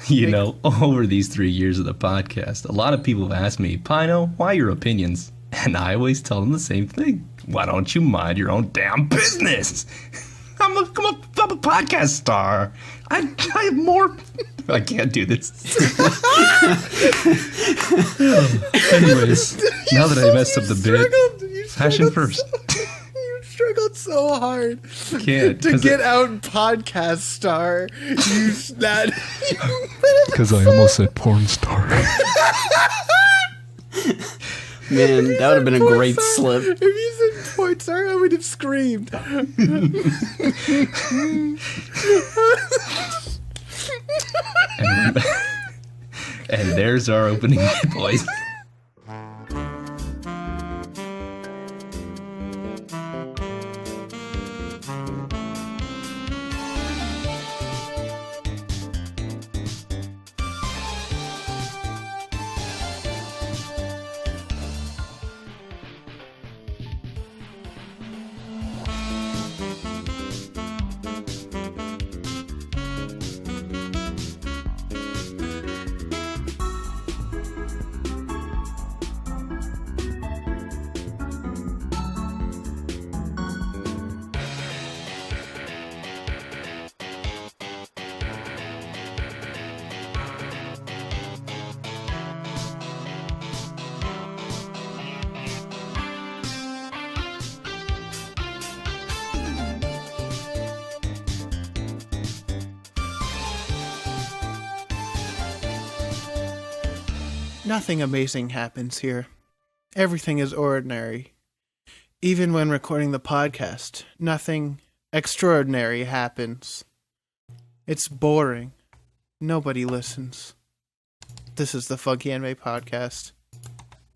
Over these 3 years of the podcast, a lot of people have asked me, Pino, why your opinions? And I always tell them the same thing. Why don't you mind your own damn business? I'm a podcast star. I have more. I can't do this. Anyways, now that I messed up the bit, passion first. You struggled so hard to Can't get out podcast star. Because I almost said porn star. Man, that would have been a great slip. If you said porn star, I would have screamed. And there's our opening, boys. Nothing amazing happens here. Everything is ordinary. Even when recording the podcast, nothing extraordinary happens. It's boring. Nobody listens. This is the Funky Anime Podcast.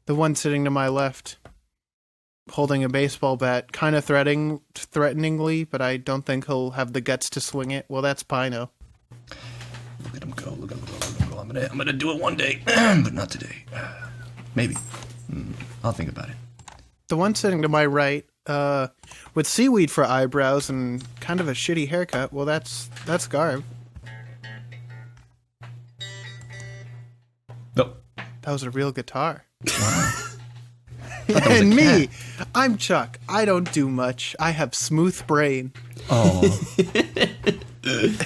The one sitting to my left, holding a baseball bat, kind of threateningly, but I don't think he'll have the guts to swing it. Well, that's Pino. Look at him go. Look at him go. I'm gonna do it one day, but not today. Maybe. I'll think about it. The one sitting to my right, with seaweed for eyebrows and kind of a shitty haircut. Well, that's Garb. No. That was a real guitar. Wow. And me, I'm Chuck. I don't do much. I have smooth brain. Oh.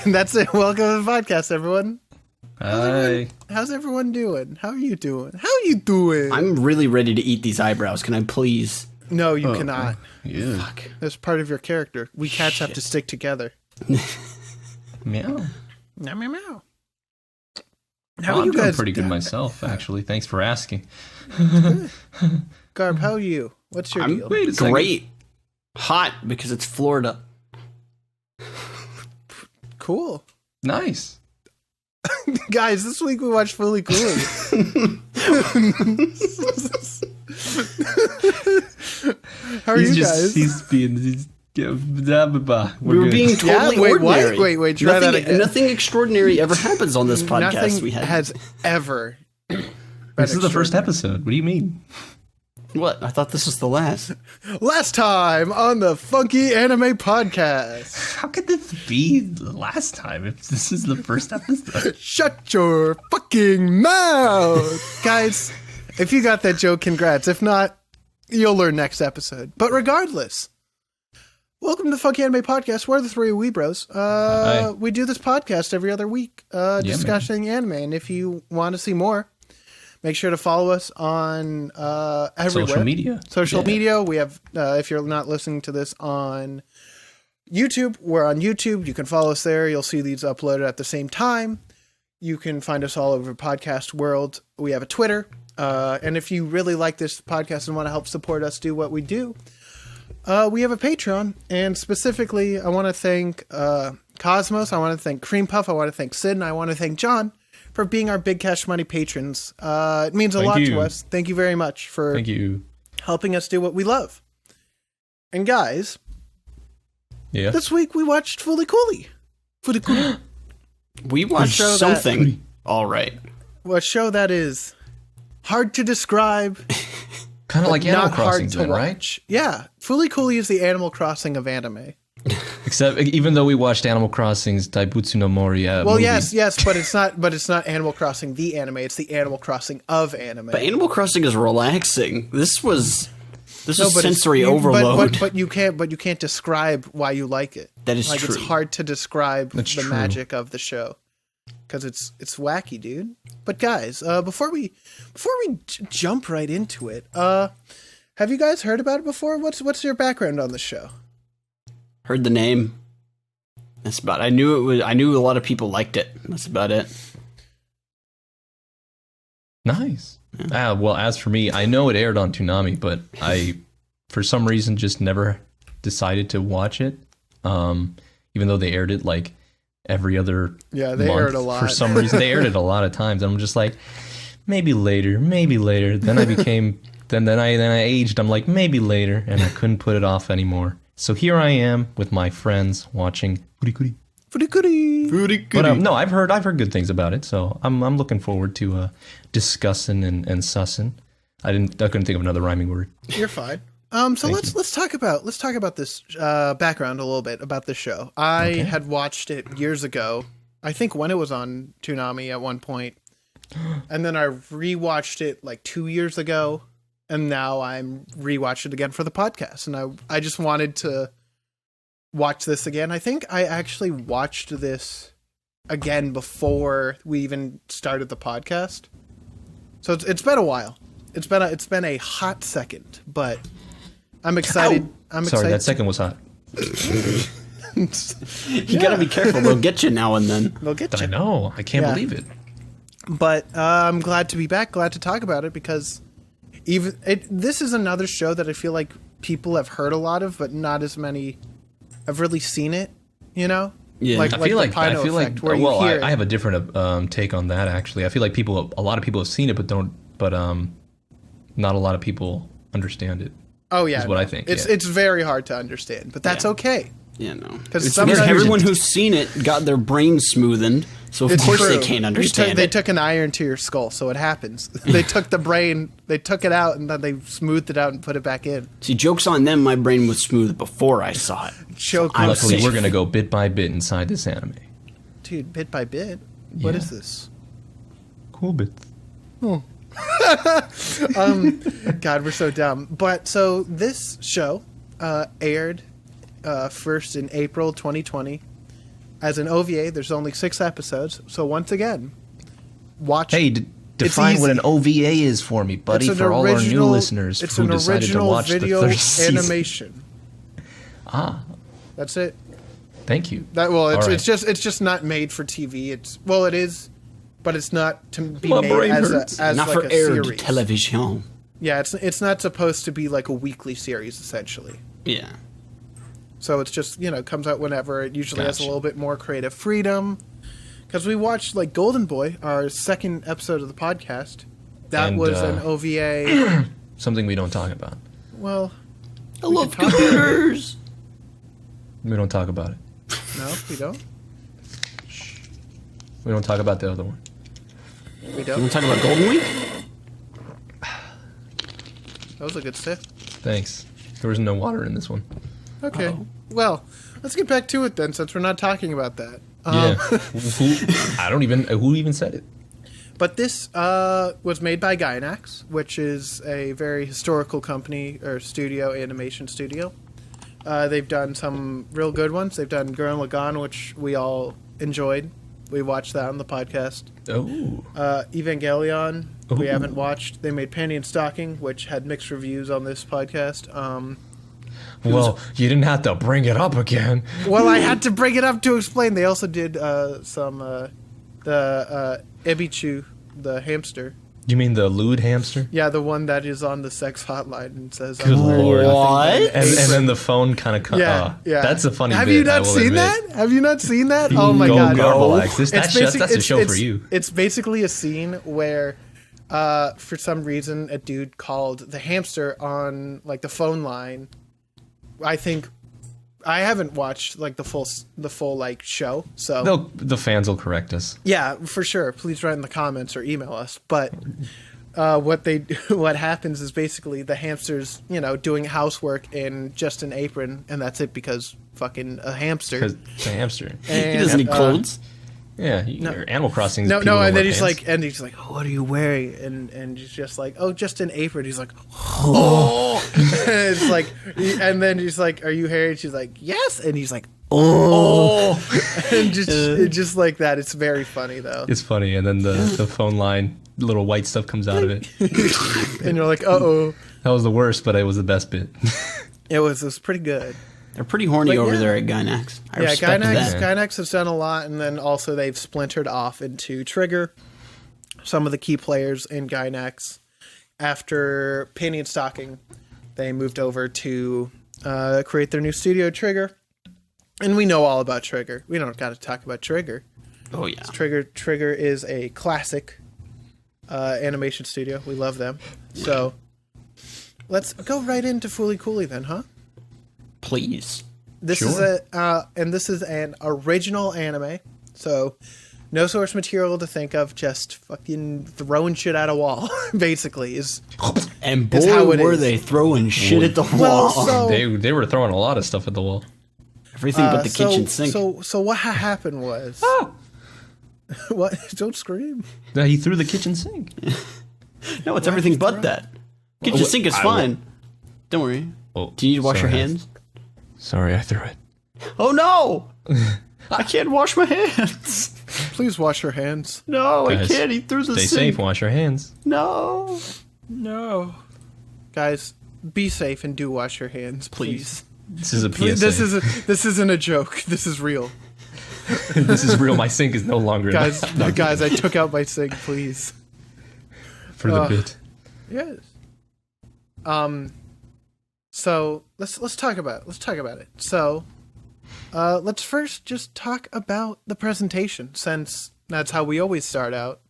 And that's it. Welcome to the podcast, everyone. Hi. How's everyone doing? How are you doing? How are you doing? I'm really ready to eat these eyebrows. Can I please? No, you cannot. Yeah. Fuck. That's part of your character. We cats have to stick together. Meow. Meow, meow, meow. How are you guys? I'm pretty good myself, actually. Thanks for asking. Garb, how are you? What's your deal? Wait a second. Great. Hot because it's Florida. Cool. Nice. Guys, this week we watched Fooly Cooly. How are you guys? He's being... We were being totally ordinary. Wait, try that again. Nothing extraordinary ever happens on this podcast. Nothing has ever. This is the first episode. What do you mean? What? I thought this was the last. Last time on the Funky Anime Podcast. How could this be the last time if this is the first episode? Shut your fucking mouth! Guys, if you got that joke, congrats. If not, you'll learn next episode. But regardless, welcome to the Funky Anime Podcast. We're the three A-Weebros. We do this podcast every other week, discussing anime. And if you want to see more, make sure to follow us on everywhere. Social media. We have, if you're not listening to this on YouTube, we're on YouTube. You can follow us there. You'll see these uploaded at the same time. You can find us all over podcast world. We have a Twitter. And if you really like this podcast and want to help support us do what we do, we have a Patreon. And specifically, I want to thank Cosmos. I want to thank Cream Puff. I want to thank Sid. And I want to thank John for being our Big Cash Money patrons. It means a lot to us. Thank you very much for helping us do what we love. And guys, this week we watched Fooly Cooly. Fooly Cooly. We watched something. All right. A show that is hard to describe. Kind of like Animal Crossing, right? Yeah. Fooly Cooly is the Animal Crossing of anime. Except, even though we watched Animal Crossing's Daibutsu no Mori movie. yes, but it's not Animal Crossing the anime. It's the Animal Crossing of anime. But Animal Crossing is relaxing. This was sensory overload. But you can't describe why you like it. That is true. It's hard to describe the magic of the show because it's wacky, dude. But guys, before we jump right into it, have you guys heard about it before? What's your background on the show? Heard the name. That's about it. I knew a lot of people liked it. That's about it. Nice. Yeah. Well, as for me, I know it aired on Toonami, but I, for some reason, just never decided to watch it. Even though they aired it like every other they month, aired a lot. For some reason, they aired it a lot of times. And I'm just like, maybe later. Then I became, then I aged. I'm like, maybe later, and I couldn't put it off anymore. So here I am with my friends watching Fooly Cooly. But no, I've heard good things about it, so I'm looking forward to discussing and sussing. I couldn't think of another rhyming word. You're fine. So let's talk about this background a little bit about this show. I had watched it years ago. I think when it was on Toonami at one point, and then I rewatched it like 2 years ago. And now I'm rewatching it again for the podcast. And I just wanted to watch this again. I think I actually watched this again before we even started the podcast. So it's been a while. It's been a hot second, but I'm excited. Sorry, that second was hot. You gotta be careful. They'll get you now and then. They'll get you. I know. I can't believe it. But I'm glad to be back. Glad to talk about it because this is another show that I feel like people have heard a lot of, but not as many have really seen it. You know, yeah. I feel like I have a different take on that. Actually, I feel like a lot of people have seen it, but not a lot of people understand it. Oh yeah, is what I think. It's very hard to understand, but that's okay. Yeah, no. Because everyone who's seen it got their brains smoothened, so of course they can't understand it. They took an iron to your skull, so it happens. They took the brain, they took it out, and then they smoothed it out and put it back in. See, joke's on them, my brain was smooth before I saw it. Luckily, we're going to go bit by bit inside this anime. Dude, bit by bit? What is this? Cool bits. Oh. God, we're so dumb. But, so, this show aired first in April 2020. As an OVA, there's only 6 episodes. So once again, watch. Hey, define what an OVA is for me, buddy. For all our new listeners who decided to watch the third season. Animation. That's it. Thank you. It's just not made for TV. It is, but it's not to be made as not like for a aired series. television. Yeah, it's not supposed to be like a weekly series essentially. Yeah. So it's just, comes out whenever. It usually has a little bit more creative freedom. Because we watched, like, Golden Boy, our second episode of the podcast. That was an OVA. Something we don't talk about. Well, I love computers. We don't talk about it. No, we don't. We don't talk about the other one. We don't. You want to talk about Golden Week? That was a good sip. Thanks. There was no water in this one. Okay. Uh-oh. Well, let's get back to it then, since we're not talking about that. Who even said it? But this was made by Gainax, which is a very historical company or animation studio. They've done some real good ones. They've done Gurren Lagann, which we all enjoyed. We watched that on the podcast. Oh. Evangelion, we haven't watched. They made Panty and Stocking, which had mixed reviews on this podcast. Well, you didn't have to bring it up again. Well, I had to bring it up to explain. They also did the Ebichu, the hamster. You mean the lewd hamster? Yeah, the one that is on the sex hotline and says, "Good Lord!" What? And then the phone kind of yeah. That's a funny. Have bit, you not seen that? Have you not seen that? Oh my God! Garbalax. That's a show for you. It's basically a scene where, for some reason, a dude called the hamster on like the phone line. I think I haven't watched like the full like show, so the fans will correct us. Yeah, for sure. Please write in the comments or email us. But what happens is basically the hamster's, doing housework in just an apron, and that's it because fucking a hamster. Because it's a hamster. And, He doesn't need clothes. Yeah, your Animal Crossing. No, and then he's like, oh, what are you wearing? And he's just like, oh, just an apron. He's like, oh. And it's like, and then he's like, are you hairy? And she's like, yes. And he's like, oh. And just like that. It's very funny though. It's funny, and then the phone line, little white stuff comes out of it. And you're like, uh-oh. That was the worst, but it was the best bit. It was pretty good. They're pretty horny over there at Gynax. I respect that. Gynax has done a lot, and then also they've splintered off into Trigger. Some of the key players in Gynax, after Penny and Stocking, they moved over to create their new studio, Trigger. And we know all about Trigger. We don't got to talk about Trigger. Oh yeah, Trigger is a classic animation studio. We love them. So let's go right into Fooly Cooly then, huh? Please. This is this is an original anime, so no source material to think of, just fucking throwing shit at a wall, basically. And boy, were they throwing shit at the wall. So, they were throwing a lot of stuff at the wall. Everything but the kitchen sink. So what happened was... What? Don't scream. No, he threw the kitchen sink. No, it's everything but that. Kitchen sink is fine. Don't worry. Oh, do you need to wash your hands? Sorry, I threw it. Oh no! I can't wash my hands. Please wash your hands. No, Guys, I can't. He threw the stay sink. safe. Wash your hands. No. Guys, be safe and do wash your hands, please. This is a PSA. This isn't a joke. This is real. This is real. My sink is no longer. Guys, I took out my sink, please. For the bit. Yes. So let's talk about it. So, let's first just talk about the presentation, since that's how we always start out.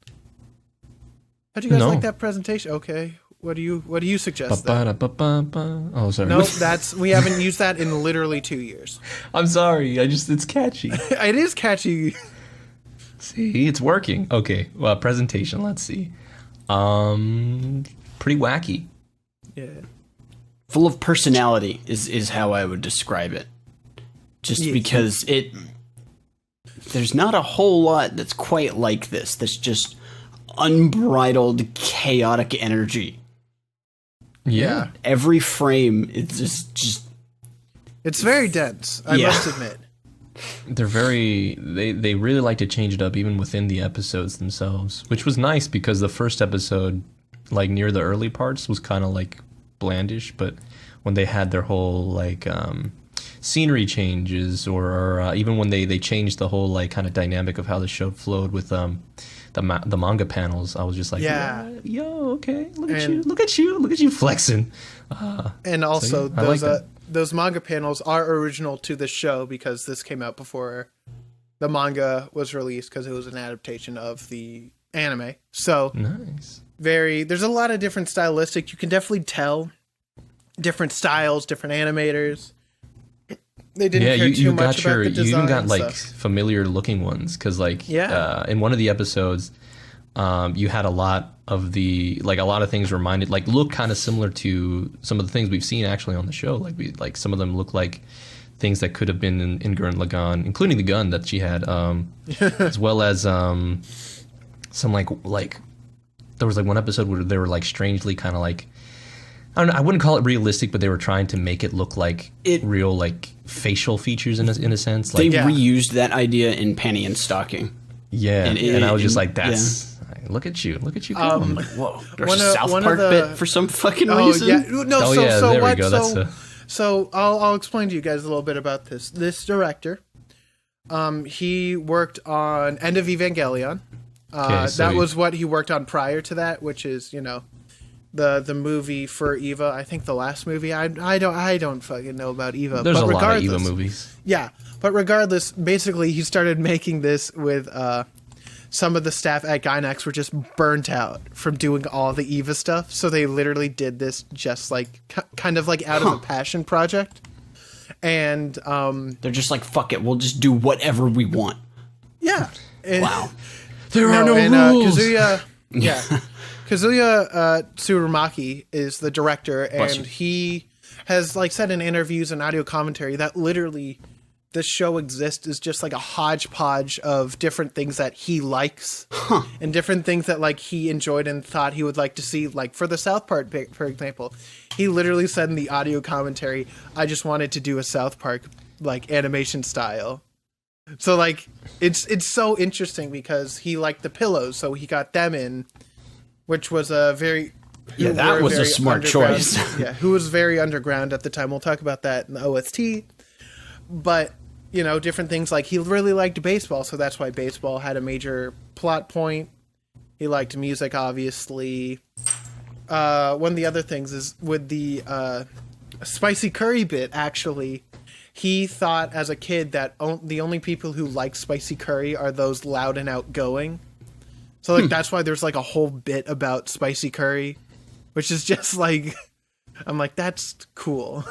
How do you guys like that presentation? Okay, what do you suggest? Oh, sorry. No, we haven't used that in literally 2 years. I'm sorry. It's catchy. It is catchy. See, it's working. Okay, well, presentation. Let's see. Pretty wacky. Yeah. Full of personality is how I would describe it. Just because there's not a whole lot that's quite like this. That's just unbridled, chaotic energy. Yeah. Every frame is just. It's very dense, I must admit. They're they really like to change it up even within the episodes themselves, which was nice because the first episode, like near the early parts, was kind of like blandish, but when they had their whole like scenery changes, or even when they changed the whole like kind of dynamic of how the show flowed with the manga panels, I was just like, yo, okay, look at you flexing. And also so, those manga panels are original to the show because this came out before the manga was released, because it was an adaptation of the anime. So nice. There's a lot of different stylistic. You can definitely tell different styles, different animators. They didn't care too much about the design. You even got like familiar looking ones, because like in one of the episodes, you had a lot of things reminded, like, look kind of similar to some of the things we've seen actually on the show. Like some of them look like things that could have been in Gurren Lagann, including the gun that she had, as well as some like there was like one episode where they were like strangely kind of like, I don't know, I wouldn't call it realistic, but they were trying to make it look like real, like facial features in a sense. Like, they reused that idea in Penny and Stocking. Yeah, and I was just like, that's look at you go. I'm like, whoa, there's a South Park bit for some fucking reason. There we go. So I'll explain to you guys a little bit about this. This director, he worked on End of Evangelion. That was what he worked on prior to that, which is, the movie for Eva. I think the last movie. I don't fucking know about Eva. There's a lot of Eva movies. Yeah, but regardless, basically he started making this with some of the staff at Gynax were just burnt out from doing all the Eva stuff, so they literally did this just like kind of like out of a passion project. And they're just like, fuck it, we'll just do whatever we want. Yeah. Wow. There are no rules. Kazuya, Kazuya Tsurumaki is the director, and he has like said in interviews and audio commentary that literally this show exists is just like a hodgepodge of different things that he likes and different things that like he enjoyed and thought he would like to see. Like for the South Park, for example, he literally said in the audio commentary, I just wanted to do a South Park like animation style. So like it's so interesting because he liked the Pillows, so he got them in, which was a very that was a smart choice. Who was very underground at the time. We'll talk about that in the OST. But you know, different things like he really liked baseball, so that's why baseball had a major plot point. He liked music, obviously. One of the other things is with the spicy curry bit, actually, he thought as a kid that the only people who like spicy curry are those loud and outgoing. So like that's why there's like a whole bit about spicy curry, which is just like, I'm like, that's cool.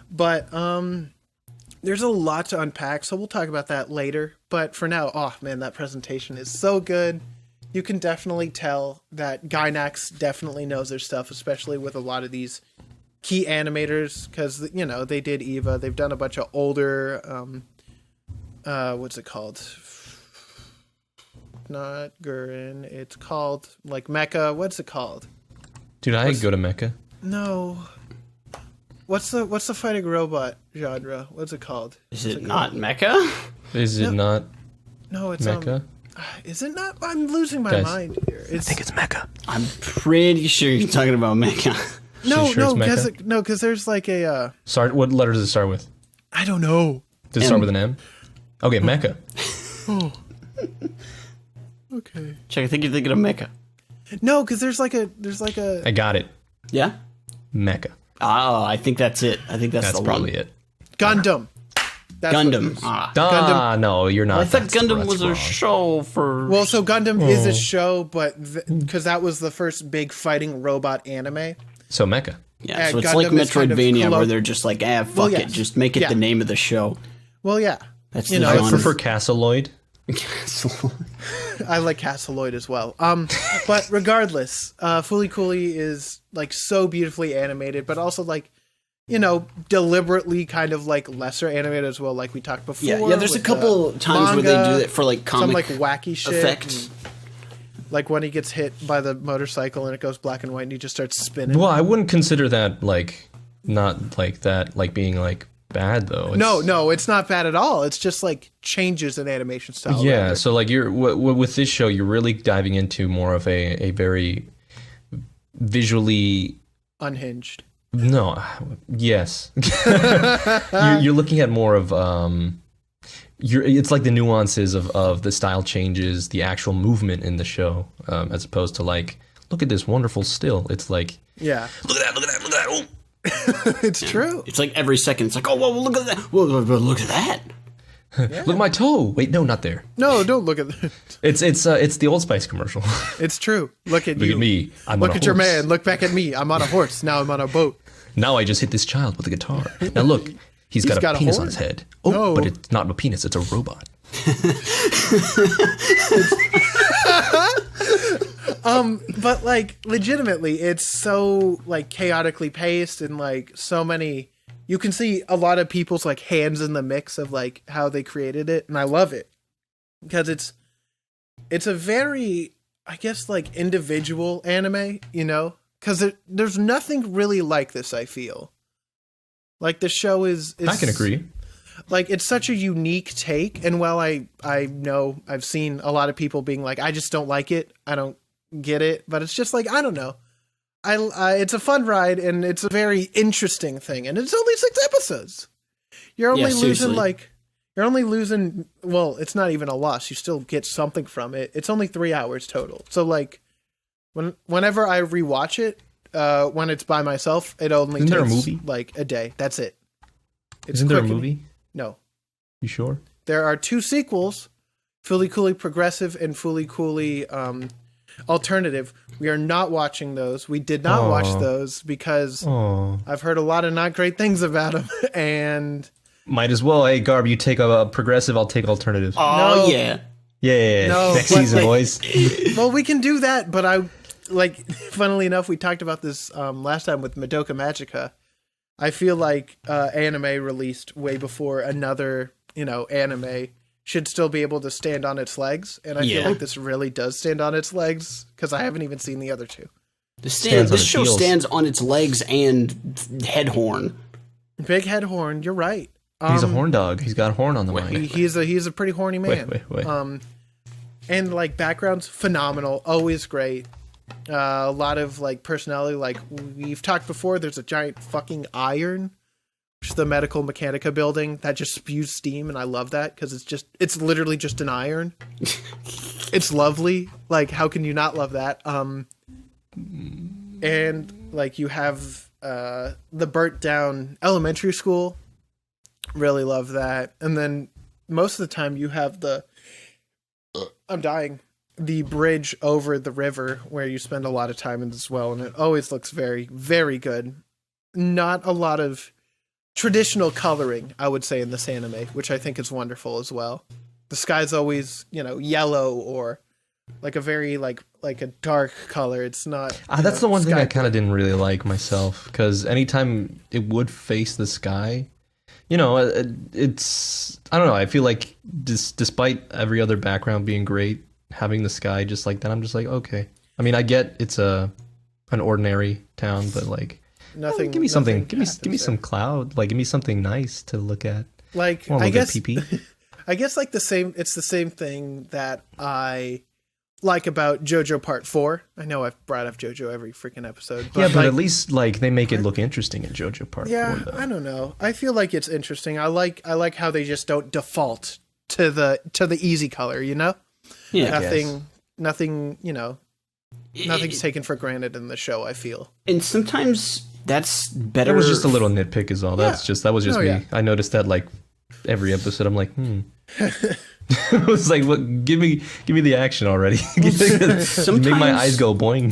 But there's a lot to unpack, so we'll talk about that later. But for now, oh man, that presentation is so good. You can definitely tell that Gainax definitely knows their stuff, especially with a lot of these key animators, because, you know, they did Eva. They've done a bunch of older, what's it called? Not Gurren. It's called, like, Mecha. What's it called? Dude, I go to Mecha. No. What's the fighting robot genre? What's it called? Is it not Mecha? Is it not No, it's Mecha? Is it not? I'm losing my mind here. I think it's Mecha. I'm pretty sure you're talking about Mecha. No, sure it's because there's like a. Sorry, what letter does it start with? I don't know. Does it start with an M? Okay, Mecha. Oh. Okay. Check, I think you're thinking of Mecha. No, because there's like a. I got it. Yeah? Mecha. Oh, I think that's it. I think that's the probably one. it. Gundam. That's Gundam. Gundam. No, you're not. I thought Gundam that's was a wrong. show for... Well, so Gundam is a show, but because that was the first big fighting robot anime. So Mecha. Yeah, so it's Gundam like is kind of Metroidvania where they're just like, fuck it, just make it the name of the show. Well, yeah. That's You the know, I genre. prefer Castleloid. I like Castleloid as well. But regardless, Fooly Cooly is like so beautifully animated, but also like, you know, deliberately kind of like lesser animated as well, like we talked before. Yeah, there's a couple times where they do it for like comic some like wacky shit. effect. Like when he gets hit by the motorcycle and it goes black and white and he just starts spinning. Well, I wouldn't consider that like not like that like being like bad though. No, it's not bad at all. It's just like changes in animation style. Yeah, rather. so like you're with this show, you're really diving into more of a very visually Unhinged. no, yes. you're looking at more of it's like the nuances of the style changes, the actual movement in the show, as opposed to like, look at this wonderful still. It's like, Yeah. look at that. Oh. It's true. It's like every second, it's like, oh, whoa, look at that. Whoa, look at that. Look at my toe. Wait, no, not there. No, don't look at that. It's the Old Spice commercial. It's true. Look at Look you. at me. I'm Look on a at your horse. man. Look back at me. I'm on a horse. Now I'm on a boat. Now I just hit this child with a guitar. Now look, he's got a penis on horn. his head. Oh, No. but it's not a penis, it's a robot. But like legitimately, it's so like chaotically paced and like so many. You can see a lot of people's like hands in the mix of like how they created it, and I love it because it's a very, I guess, like individual anime, you know, because there's nothing really like this. I feel like the show is I can agree. like it's such a unique take, and while I know I've seen a lot of people being like, I just don't like it, I don't get it, but it's just like, I don't know, it's a fun ride and it's a very interesting thing, and it's only 6 episodes. You're only losing well, it's not even a loss, you still get something from it. It's only 3 hours total, so like whenever I rewatch it, when it's by myself, it only Isn't takes there a movie? like a day. That's it. Isn't there a quick and- movie? No. You sure? There are 2 sequels, Fooly Cooly Progressive and Fooly Cooly Alternative. We are not watching those. We did not watch those because Oh. I've heard a lot of not great things about them. And Might as well. Hey, Garb, you take a progressive, I'll take alternative. Oh, No. yeah. Yeah. No, Next but, season, like- boys. Well, we can do that, but funnily enough, we talked about this last time with Madoka Magica. I feel like anime released way before another, anime should still be able to stand on its legs, and I feel like this really does stand on its legs because I haven't even seen the other two. Stands on This its show heels. stands on its legs and head horn. Big head horn, you're right. He's a horn dog. He's got a horn on the mic. He's a pretty horny man. Wait. And like backgrounds, phenomenal, always great. A lot of like personality. Like we've talked before, there's a giant fucking iron, which is the Medical Mechanica building that just spews steam, and I love that because it's literally just an iron. It's lovely. Like how can you not love that? And like you have the burnt down elementary school. Really love that. And then most of the time you have the bridge over the river where you spend a lot of time in as well, and it always looks very, very good. Not a lot of traditional coloring, I would say, in this anime, which I think is wonderful as well. The sky's always, yellow or like a very like a dark color. It's not. That's the one thing sky I kind of didn't really like myself, because anytime it would face the sky, it's, I don't know, I feel like despite every other background being great, having the sky just like that, I'm just like, okay. I mean, I get it's an ordinary town, but like, nothing. give me something, nothing give me some cloud, like give me something nice to look at. Like I I guess pee-pee. I guess like it's the same thing that I like about JoJo Part 4. I know I've brought up JoJo every freaking episode. But Yeah, but like, at least like they make it look interesting in JoJo Part 4. yeah, though. I don't know. I feel like it's interesting. I like how they just don't default to the easy color, Yeah. nothing, nothing's taken for granted in the show, I feel. And sometimes that's better. That was just a little nitpick is all. That was just Oh, me. yeah. I noticed that like every episode I'm like, It was like, what? Give me the action already. Make my eyes go boing.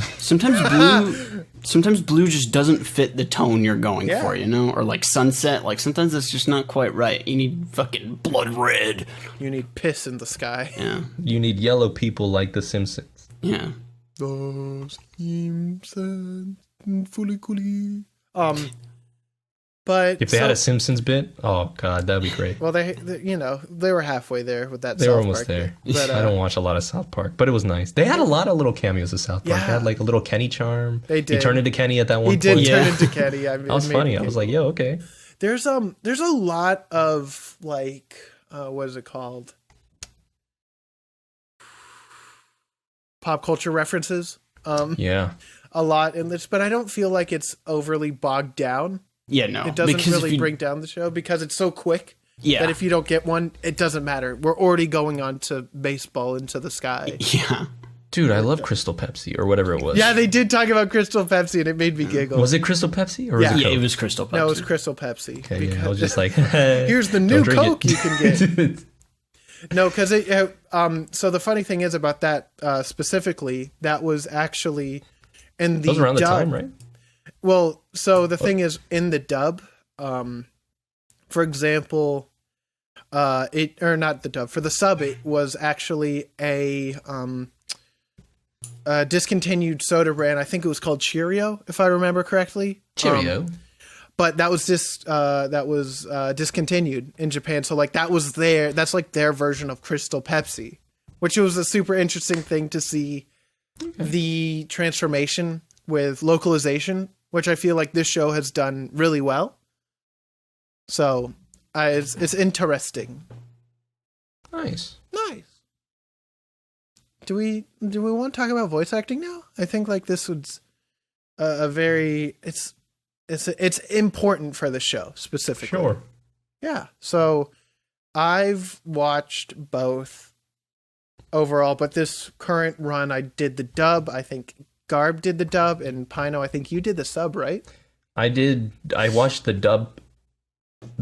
Sometimes blue just doesn't fit the tone you're going Yeah. for, or like sunset. Like sometimes it's just not quite right. You need fucking blood red. You need piss in the sky. Yeah, You need yellow people like The Simpsons. yeah. The Simpsons, Fooly Cooly. But If they had a Simpsons bit, oh god, that'd be great. well, they were halfway there with that. They were South almost Park there. bit. But, I don't watch a lot of South Park, but it was nice. They had a lot of little cameos of South Park. Yeah. They had like a little Kenny charm. They did. He turned into Kenny at that one He point. did turn Yeah. into Kenny. I mean, That was it made funny. me I was giggle. like, yo, okay. There's a lot of like what is it called? Pop culture references. Yeah. A lot in this, but I don't feel like it's overly bogged down. Yeah, no. It doesn't because really bring down the show because it's so quick Yeah. that if you don't get one, it doesn't matter. We're already going on to baseball into the sky. Yeah. Dude, I love Crystal Pepsi or whatever it was. Yeah, they did talk about Crystal Pepsi and it made me giggle. Was it Crystal Pepsi or was Yeah. it Yeah, Coke? it was Crystal Pepsi. No, it was Crystal Pepsi. Okay, yeah, I was just like, Here's the new don't drink Coke it. you can get. No, because so the funny thing is about that specifically, that was actually in the That was around the dub. time, right? Well, so the thing is in the dub, for example, not the dub, for the sub, it was actually a discontinued soda brand. I think it was called Cheerio, if I remember correctly. Cheerio. But that was discontinued in Japan. So like that's like their version of Crystal Pepsi, which was a super interesting thing to see the transformation with localization, which I feel like this show has done really well. So it's interesting. Nice. Nice. Do we want to talk about voice acting now? I think like this was a very it's important for the show specifically. Sure. Yeah. So I've watched both overall, but this current run I did the dub. I think Garb did the dub, and Pino, I think you did the sub, right? I did. I watched the dub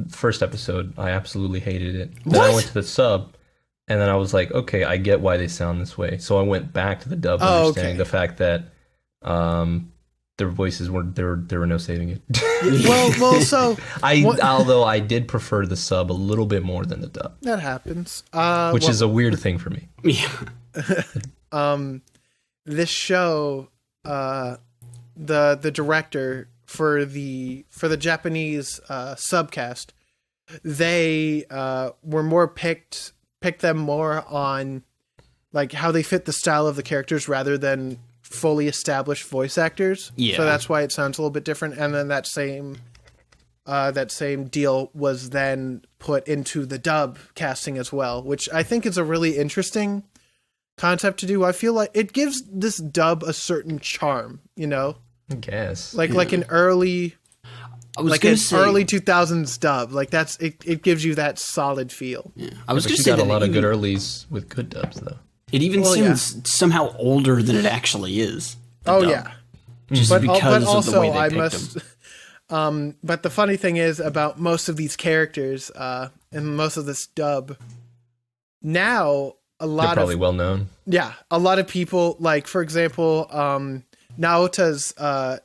first episode. I absolutely hated it. Then I What? went to the sub, and then I was like, okay, I get why they sound this way. So I went back to the dub, Oh, understanding okay. the fact that their voices weren't there were no saving it. So Although I did prefer the sub a little bit more than the dub, that happens. which is a weird thing for me. Yeah. This show, the director for the Japanese subcast, they were more picked them more on like how they fit the style of the characters rather than fully established voice actors. Yeah. So that's why it sounds a little bit different. And then that same deal was then put into the dub casting as well, which I think is a really interesting concept to do. I feel like it gives this dub a certain charm, you know? I guess. Like an early early 2000s dub. Like that's it gives you that solid feel. Yeah. I was But going to you say got that a lot of even, good earlies with good dubs, though. it even seems somehow older than it actually is. the dub. Yeah. Just But because also of the way they I picked must them. but the funny thing is about most of these characters and most of this dub, now a They're lot probably of well known. a lot of people, like for example, Naota's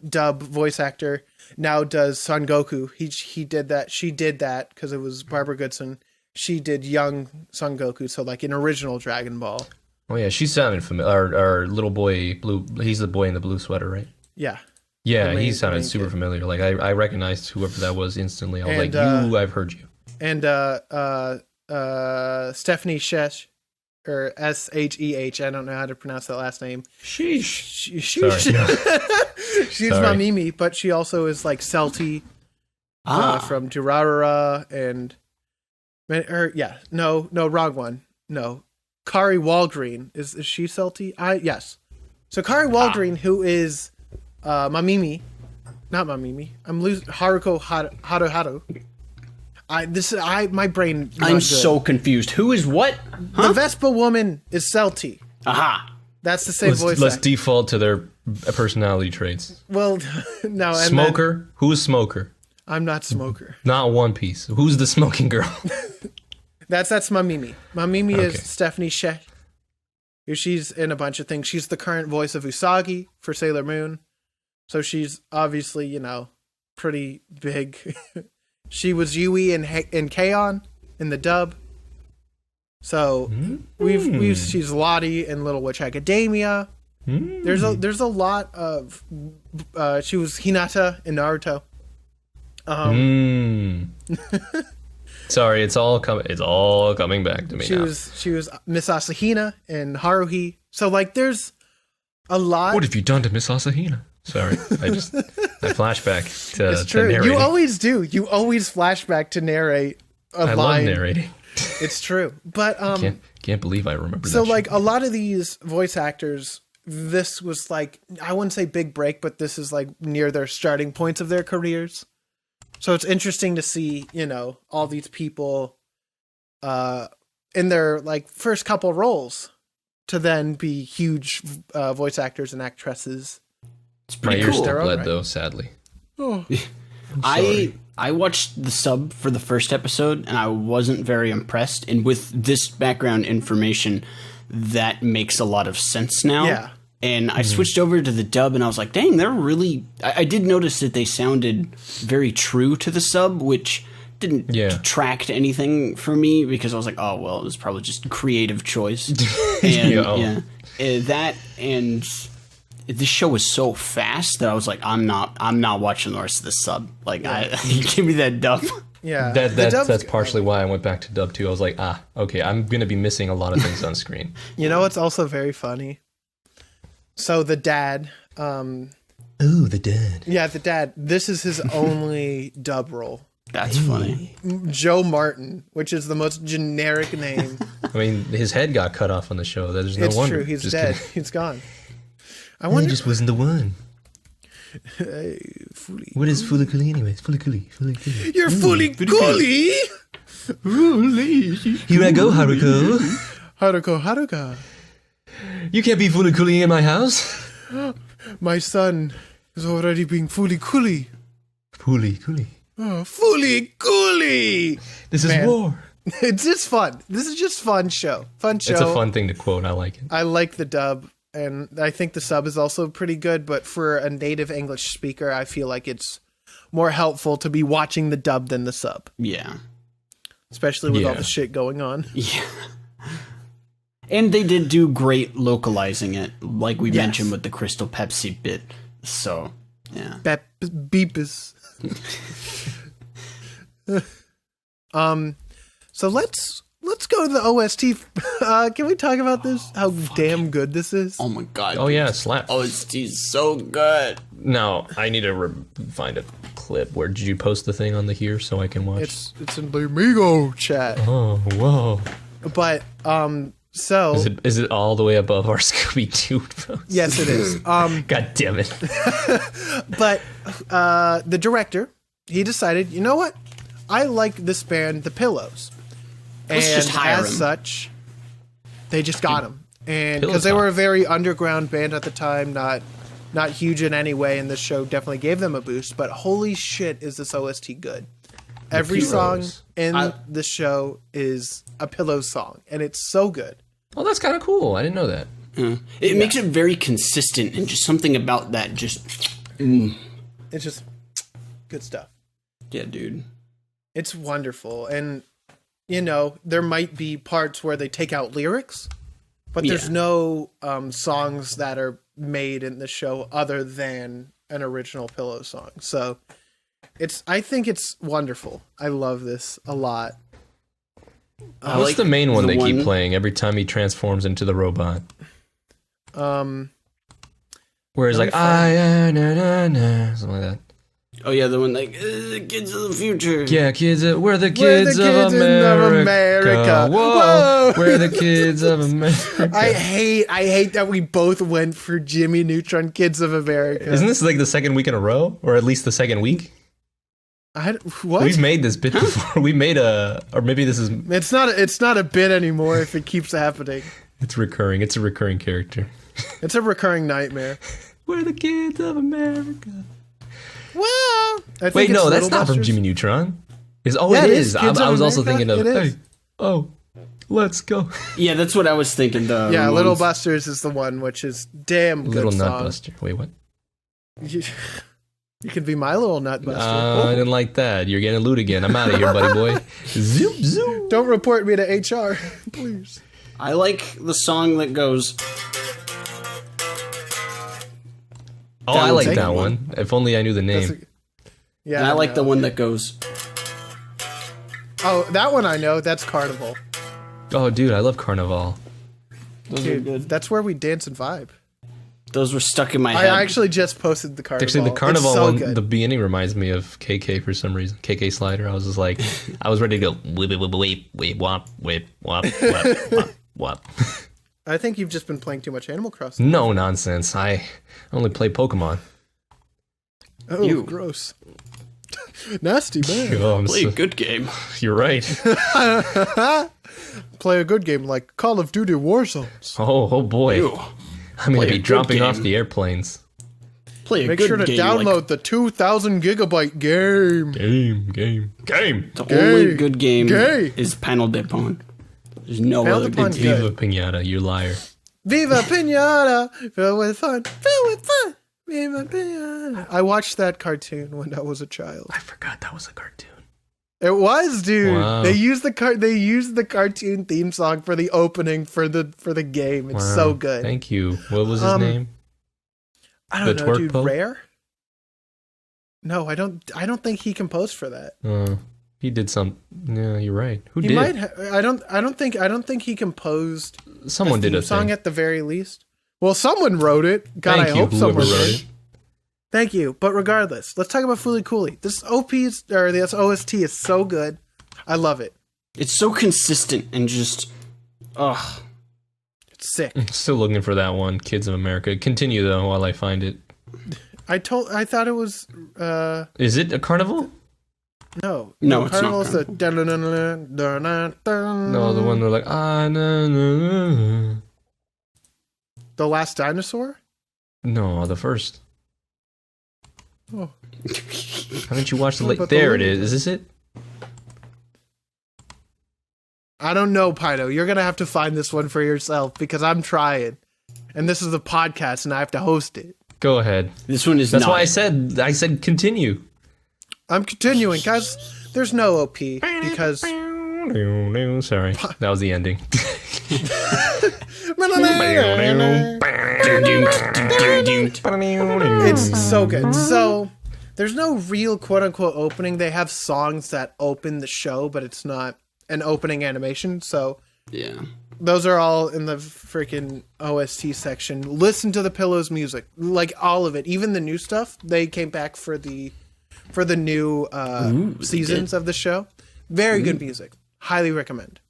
dub voice actor now does Son Goku. He did that. She did that because it was Barbara Goodson. She did young Son Goku, so like an original Dragon Ball. Oh yeah, she sounded familiar. Our little boy, blue. He's the boy in the blue sweater, right? Yeah. Yeah, The he main- sounded main super kid. familiar. Like I recognized whoever that was instantly. I was And, like, I've heard you. And Stephanie Shesh, or Sheh. I don't know how to pronounce that last name. Sheesh. She's Sorry. my Mimi, but she also is like Celty from Durarara and wrong one. No, Kari Walgreen is she Celty? Yes. So Kari Walgreen, who is Mamimi, not Mamimi. I'm losing Haruko Haruharu. My brain. Not I'm good. so confused. Who is what? The Vespa woman is Celty. Aha. That's the same voice. Let's actor. default to their personality traits. Well, no. And Smoker. Who's Smoker? then, I'm not Smoker. Not One Piece. Who's the smoking girl? That's my Mimi. My Mimi Okay. is Stephanie Sheh. She's in a bunch of things. She's the current voice of Usagi for Sailor Moon. So she's obviously, pretty big. She was Yui in K-On! In the dub. So she's Lottie in Little Witch Academia. There's a lot of she was Hinata in Naruto. Sorry, it's all coming back to me She now. was Miss Asahina in Haruhi. So like there's a lot. What have you done to Miss Asahina? Sorry, I flashback to, It's true. narrating. You always do. You always flashback to narrate a I line. love narrating. It's true. But Can't believe I remember so that. like a lot of these voice actors, this was like, I wouldn't say big break, but this is like near their starting points of their careers. So it's interesting to see, all these people in their like first couple roles to then be huge voice actors and actresses. It's My pretty ears cool. still They're bled alright. though, sadly. Oh. I watched the sub for the first episode and I wasn't very impressed. And with this background information, that makes a lot of sense now. Yeah. And I switched over to the dub and I was like, dang, they're really... I did notice that they sounded very true to the sub, which didn't detract anything for me because I was like, oh, well, it was probably just creative choice. And that and... This show was so fast that I was like, I'm not watching the rest of the sub. Like, give me that dub. Yeah. That's partially why I went back to dub 2. I was like, okay, I'm gonna be missing a lot of things on screen. You know what's also very funny? So the dad, Ooh, the dad. yeah, the dad, this is his only dub role. That's funny. Joe Martin, which is the most generic name. I mean, his head got cut off on the show. There's no It's wonder. true, he's Just dead. kidding. He's gone. I He wonder. just wasn't the one. Hey, Fooly. What is Fooly Cooly anyways? Fooly Cooly. You're Fooly Cooly! Here I go, Haruko. Haruka. You can't be Fooly Cooly in my house. My son is already being Fooly Cooly. Fooly Cooly. Oh, Fooly Cooly! This is Man. war. It's just fun. This is just fun show. Fun show. It's a fun thing to quote. I like it. I like the dub. and I think the sub is also pretty good, but for a native English speaker, I feel like it's more helpful to be watching the dub than the sub. Yeah. Especially with all the shit going on. Yeah. And they did do great localizing it, like we mentioned with the Crystal Pepsi bit. So, yeah. Beepus. So let's go to the OST. Can we talk about this? How damn good this is? Oh my god. Oh yeah, slap. OST is so good. No, I need to find a clip. Where did you post the thing on the here so I can watch? It's in the Amigo chat. Oh, whoa. But so is it all the way above our Scooby-Doo post? yes, it is. God damn it. But the director, he decided, you know what? I like this band, The Pillows. Let's And just hire as him. such, they just got him. And Pillow because they Talk. were a very underground band at the time, not huge in any way, and this show definitely gave them a boost. But holy shit, is this OST good? Every song Heroes. in the show is a Pillows song, and it's so good. Oh, that's kind of cool. I didn't know that. It makes it very consistent, and just something about that just... It's just good stuff. Yeah, dude. It's wonderful. And, you know, there might be parts where they take out lyrics, but there's no songs that are made in the show other than an original Pillow song. So I think it's wonderful. I love this a lot. What's like the main one the they keep one- playing every time he transforms into the robot? Where he's like, na, na, na, something like that. Oh yeah, the one like, the kids of the future. Yeah, kids, we're the We're the kids, kids of America. Whoa. Whoa, we're the kids of America. I hate that we both went for Jimmy Neutron, Kids of America. Isn't this like the second week in a row, or at least the second week? What? We've made this bit before. We made or maybe this is. It's not a bit anymore if it keeps happening. It's recurring. It's a recurring character. It's a recurring nightmare. We're the kids of America. Well, I think Wait, it's no, that's Little not from Busters. Jimmy Neutron. It Yeah, is. Kids I of was also America. thinking of, It is. hey, oh, let's go. Yeah, that's what I was thinking. The Yeah, Ramones. Little Busters is the one, which is damn good Little song. Nutbuster. Wait, what? You could be my little Nutbuster. I didn't like that. You're getting loot again. I'm out of here, buddy boy. Zoom, zoom. Don't report me to HR, please. I like the song that goes. Oh, I like Take that one. one. If only I knew the name. Yeah, And I like the know. one that goes. Oh, that one I know. That's Carnival. Oh, dude, I love Carnival. Those are Dude, good. that's where we dance and vibe. Those were stuck in my head. I actually just posted the Carnival. Actually, the Carnival it's so one, good. the beginning reminds me of KK for some reason. KK Slider. I was just like, I was ready to go. Wait, wop, wop, wop. I think you've just been playing too much Animal Crossing. No nonsense. I only play Pokemon. Oh, You. gross. Nasty man. Oh, I'm Play a so- good game. you're right. Play a good game like Call of Duty Warzones. Oh boy. Ew. I'm Play gonna a be good dropping off game. the airplanes. Play a Make good sure to game. download Like, the 2,000 gigabyte game. Game. the Gay. only good game Gay. is Panel de Pon. There's no Panel other de Pon good game. Viva Pinata, you liar. Viva Pinata! Filled with fun. Filled with fun. Viva Pinata. I watched that cartoon when I was a child. I forgot that was a cartoon. It was, dude. Wow. They used the cartoon theme song for the opening for the game. It's so Wow. good. Thank you. What was his name? I don't the know, twerk dude. pope? Rare? No, I don't think he composed for that. He did some. Yeah, you're right. Who He did? might. I don't think he composed. Someone did a song thing. at the very least. Well, someone wrote it. God, Thank I you, hope someone whoever wrote did. it. Thank you. But regardless, let's talk about Fooly Cooly. This this OST is so good. I love it. It's so consistent and just. Ugh. It's sick. Still looking for that one. Kids of America. Continue though while I find it. I thought it was Is it a carnival? no. No, it's not Carnival's the No, the one they're like no. The Last Dinosaur? No, the first. Oh. Haven't you watched the What late? about the There it later is. Is this it? I don't know, Pino. You're gonna have to find this one for yourself because I'm trying. and this is a podcast, and I have to host it. Go ahead. This one is That's not. why I said continue. I'm continuing, guys. There's no OP because Sorry, that was the ending. it's so good. So there's no real quote unquote opening. They have songs that open the show, but it's not an opening animation. So Yeah. those are all in the freaking OST section. Listen to the Pillows music, like all of it, even the new stuff. They came back for the new seasons of the show. Very good music. Highly recommend.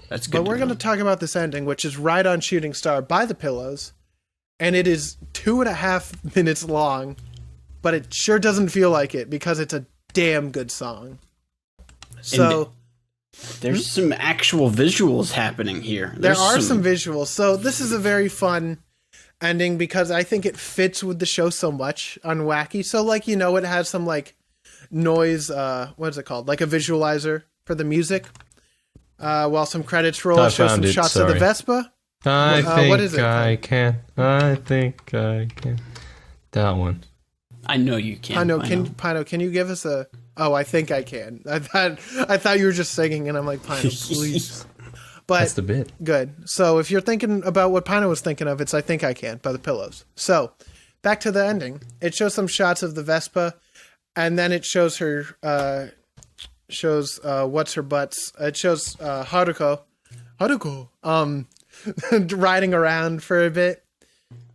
That's good. But we're going to talk about this ending, which is Ride on Shooting Star by the Pillows, and it is 2.5 minutes long, but it sure doesn't feel like it because it's a damn good song. So there's some actual visuals happening here. there are some visuals. So this is a very fun ending because I think it fits with the show so much on Wacky. So like, it has some like noise, what is it called? Like a visualizer for the music. While some credits roll, I show some found it, shots of the sorry. Vespa. I think what is it I can. I think I can. That one. I know you can. Pino, can you give us a? Oh, I think I can. I thought you were just singing, and I'm like, Pino, please. But That's the bit. good. So if you're thinking about what Pino was thinking of, it's "I Think I Can" by the Pillows. So back to the ending. It shows some shots of the Vespa, and then it shows her. Shows what's her butts. It shows Haruko, riding around for a bit,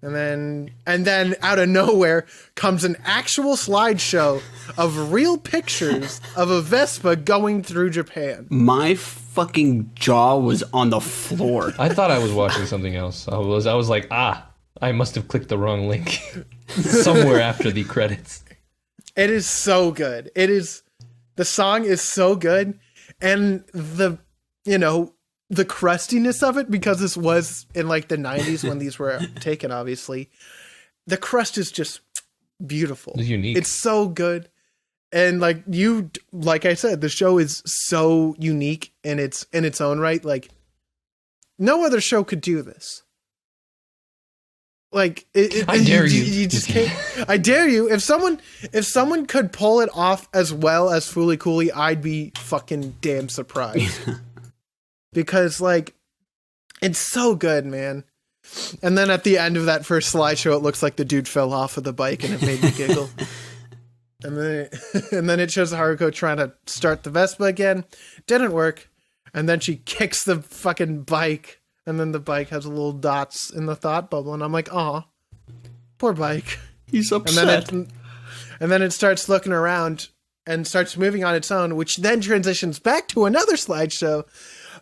and then out of nowhere comes an actual slideshow of real pictures of a Vespa going through Japan. My fucking jaw was on the floor. I thought I was watching something else. I was like, I must have clicked the wrong link somewhere after the credits. It is so good. The song is so good, and the crustiness of it, because this was in like the 90s when these were taken, obviously. The crust is just beautiful. It's unique. It's so good. And like I said, the show is so unique in its own right. Like no other show could do this. Like I dare you. You just can't. I dare you. If someone could pull it off as well as Fooly Cooly, I'd be fucking damn surprised. Because like, it's so good, man. And then at the end of that first slideshow, it looks like the dude fell off of the bike, and it made me giggle. And then it shows Haruko trying to start the Vespa again. Didn't work. And then she kicks the fucking bike. And then the bike has little dots in the thought bubble, and I'm like, "Aw, poor bike." He's upset. And then it starts looking around and starts moving on its own, which then transitions back to another slideshow.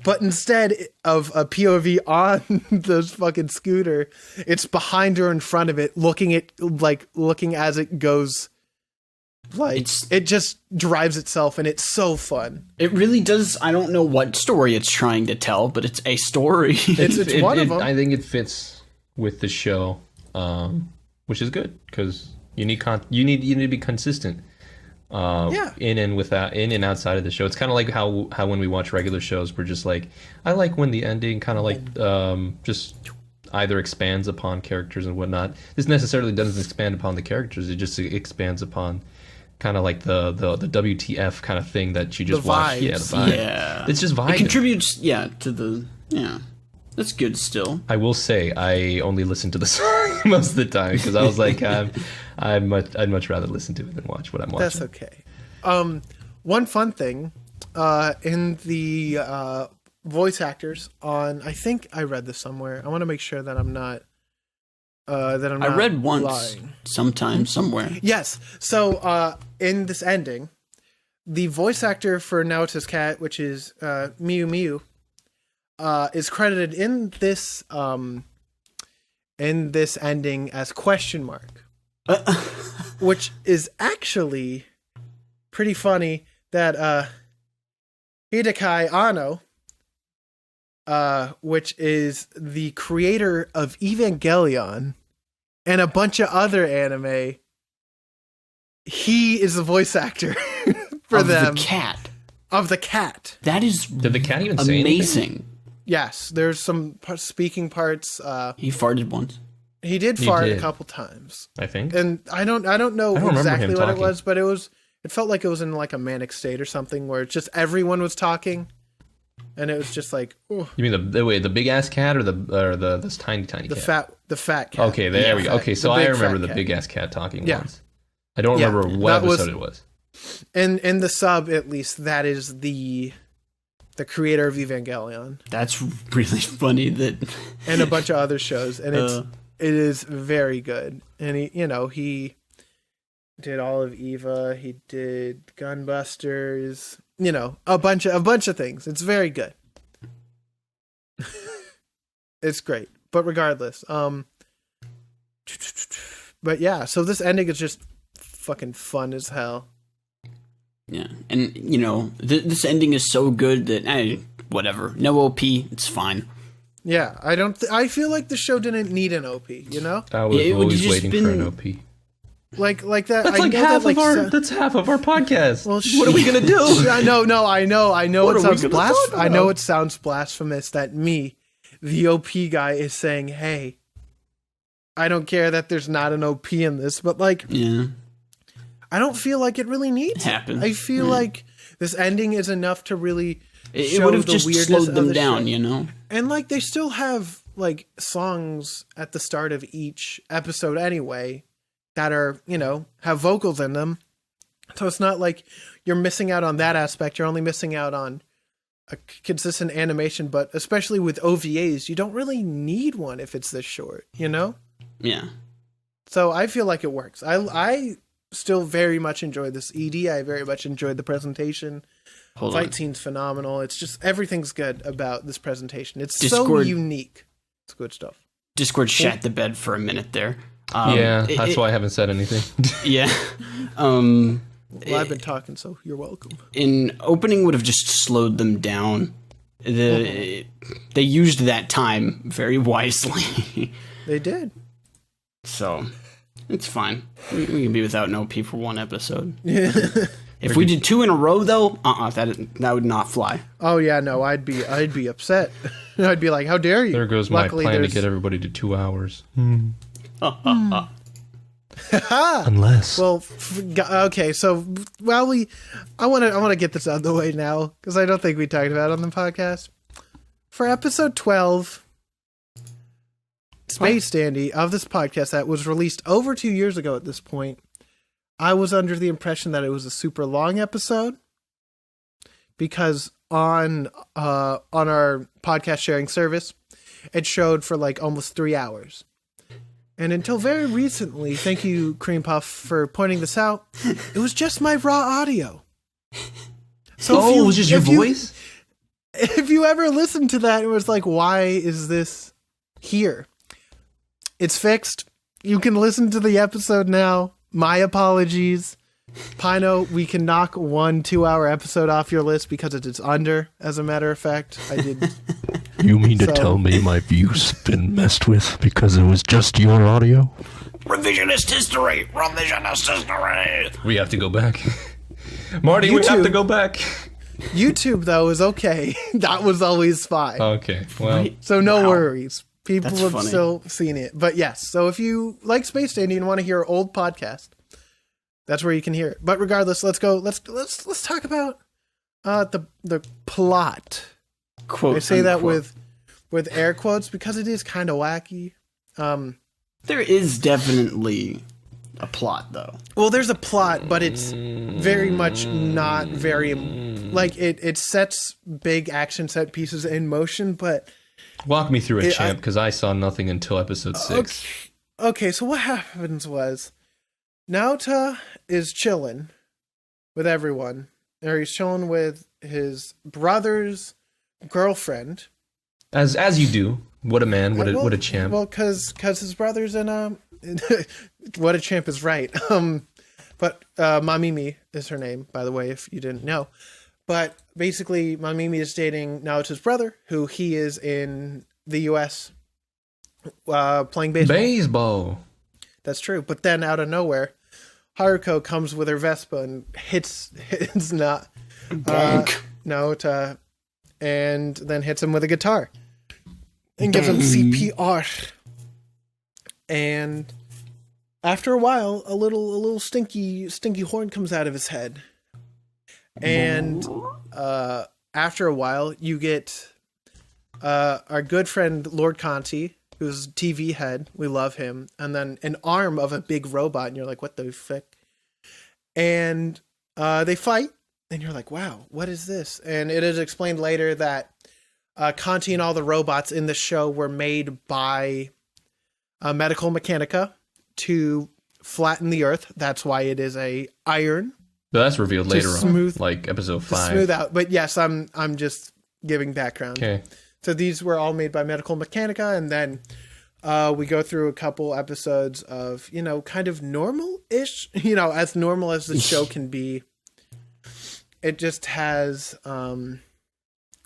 But instead of a POV on the fucking scooter, it's behind her, in front of it, looking as it goes. Like it just drives itself, and it's so fun. It really does. I don't know what story it's trying to tell, but it's a story. It's one of them. I think it fits with the show, which is good because you need to be consistent. In and outside of the show. It's kind of like how when we watch regular shows, we're just like, I like when the ending kind of like just either expands upon characters and whatnot. This necessarily doesn't expand upon the characters. It just expands upon kind of like the WTF kind of thing that you just watch. Yeah, the vibe. Yeah. It's just vibe. It contributes, to the, That's good still. I will say I only listen to the song most of the time because I was like, I'd much rather listen to it than watch what I'm watching. That's okay. One fun thing in the voice actors on, I think I read this somewhere. I want to make sure that I'm not. I read once, lying. sometime, somewhere. Yes. So in this ending, the voice actor for Naoto's cat, which is Miu Miu, is credited in this ending as question mark, which is actually pretty funny. That Hideaki Anno, which is the creator of Evangelion and a bunch of other anime, he is the voice actor for them. The cat. Of the cat. That is Did the cat even say amazing. anything? yes, there's some speaking parts. He farted once. He did fart did. a couple times, I think. and I don't know remember exactly him what it talking. was, but it felt like it was in like a manic state or something where just everyone was talking, and it was just like, ooh, You mean the big ass cat or this tiny cat? the fat cat. Okay, there we go. Okay, so I big remember fat the cat. big ass cat talking Yeah. once. I don't Yeah, remember what that was- episode it was. In the sub, at least, that is the creator of Evangelion That's really funny that. and a bunch of other shows, and it is very good. And he did all of Eva. He did Gunbusters. A bunch of things. It's very good. It's great. But regardless, but yeah. So this ending is just fucking fun as hell. Yeah, and this ending is so good that whatever. No OP, it's fine. Yeah, I feel like the show didn't need an OP. I was it would always just waiting for an OP. Like that. That's I like know half that, of our. That's half of our podcast. Well, what are we gonna do? I know. What It are we sounds gonna talk I know about? it sounds blasphemous that me, the OP guy, is saying, "Hey, I don't care that there's not an OP in this," but like, Yeah, I don't feel like it really needs it. happens. I feel like this ending is enough to really it show would have the just weirdness slowed of them the down, show. And like they still have like songs at the start of each episode anyway that are, have vocals in them. So it's not like you're missing out on that aspect. You're only missing out on a consistent animation, but especially with OVAs, you don't really need one if it's this short, Yeah. So I feel like it works. I still very much enjoyed this ED. I very much enjoyed the presentation. Hold Fight on. scene's phenomenal. It's just everything's good about this presentation. It's so Discord- unique. It's good stuff. Discord shat the bed for a minute there. That's why I haven't said anything. Yeah. Well, I've been talking, so you're welcome. In opening would have just slowed them down. They used that time very wisely. They did. So it's fine. We can be without no P for one episode. If we did 2 in a row, though, that would not fly. Oh yeah, no, I'd be upset. I'd be like, "How dare you?" There goes Luckily, my plan to there's- get everybody to 2 hours. Ha! Unless. Well, okay. So, I want to get this out of the way now because I don't think we talked about it on the podcast. For episode 12, Space Dandy of this podcast that was released over 2 years ago at this point, I was under the impression that it was a super long episode because on our podcast sharing service, it showed for like almost 3 hours. And until very recently, thank you, Cream Puff, for pointing this out, it was just my raw audio. So it was just your voice? If you ever listened to that, it was like, why is this here? It's fixed. You can listen to the episode now. My apologies. Pino, we can knock 1 2-hour episode off your list because it is under, as a matter of fact. I did. You mean to So- tell me my view's been messed with because it was just your audio? Revisionist history! Revisionist history! We have to go back. Marty, we have YouTube. to go back. YouTube, though, is okay. That was always fine. Okay, well. So no Wow. worries. People That's have funny. still seen it. But yes, so if you like Space Dandy and want to hear old podcast, that's where you can hear it. But regardless, let's talk about the plot. Quote, I say that unquote. with air quotes because it is kind of wacky. There is definitely a plot, though. Well, there's a plot, but it's very much not very like it sets big action set pieces in motion, but Walk me through it, champ, because I saw nothing until episode 6. okay, so what happens was Naota is chilling with everyone, or he's chilling with his brother's girlfriend. As you do. What a man, what a champ. Well, because his brother's in what a champ is right. But Mamimi is her name, by the way, if you didn't know. But basically, Mamimi is dating Naoto's brother, who he is in the U.S. Playing baseball. Baseball. That's true. But then out of nowhere, Haruko comes with her Vespa and hits Bonk. Naota, and then hits him with a guitar. and gives him CPR. And after a while, a little stinky horn comes out of his head. And after a while, you get our good friend Lord Conti, who's TV head. We love him. And then an arm of a big robot, and you're like, what the fuck? And they fight, and you're like, wow, what is this? And it is explained later that Conti and all the robots in the show were made by Medical Mechanica to flatten the Earth. That's why it is a iron. But that's revealed later smooth- on, like episode 5. Smooth out. But yes, I'm just giving background. Okay. So these were all made by Medical Mechanica, and then we go through a couple episodes of, kind of normal-ish, as normal as the show can be. It just has, well,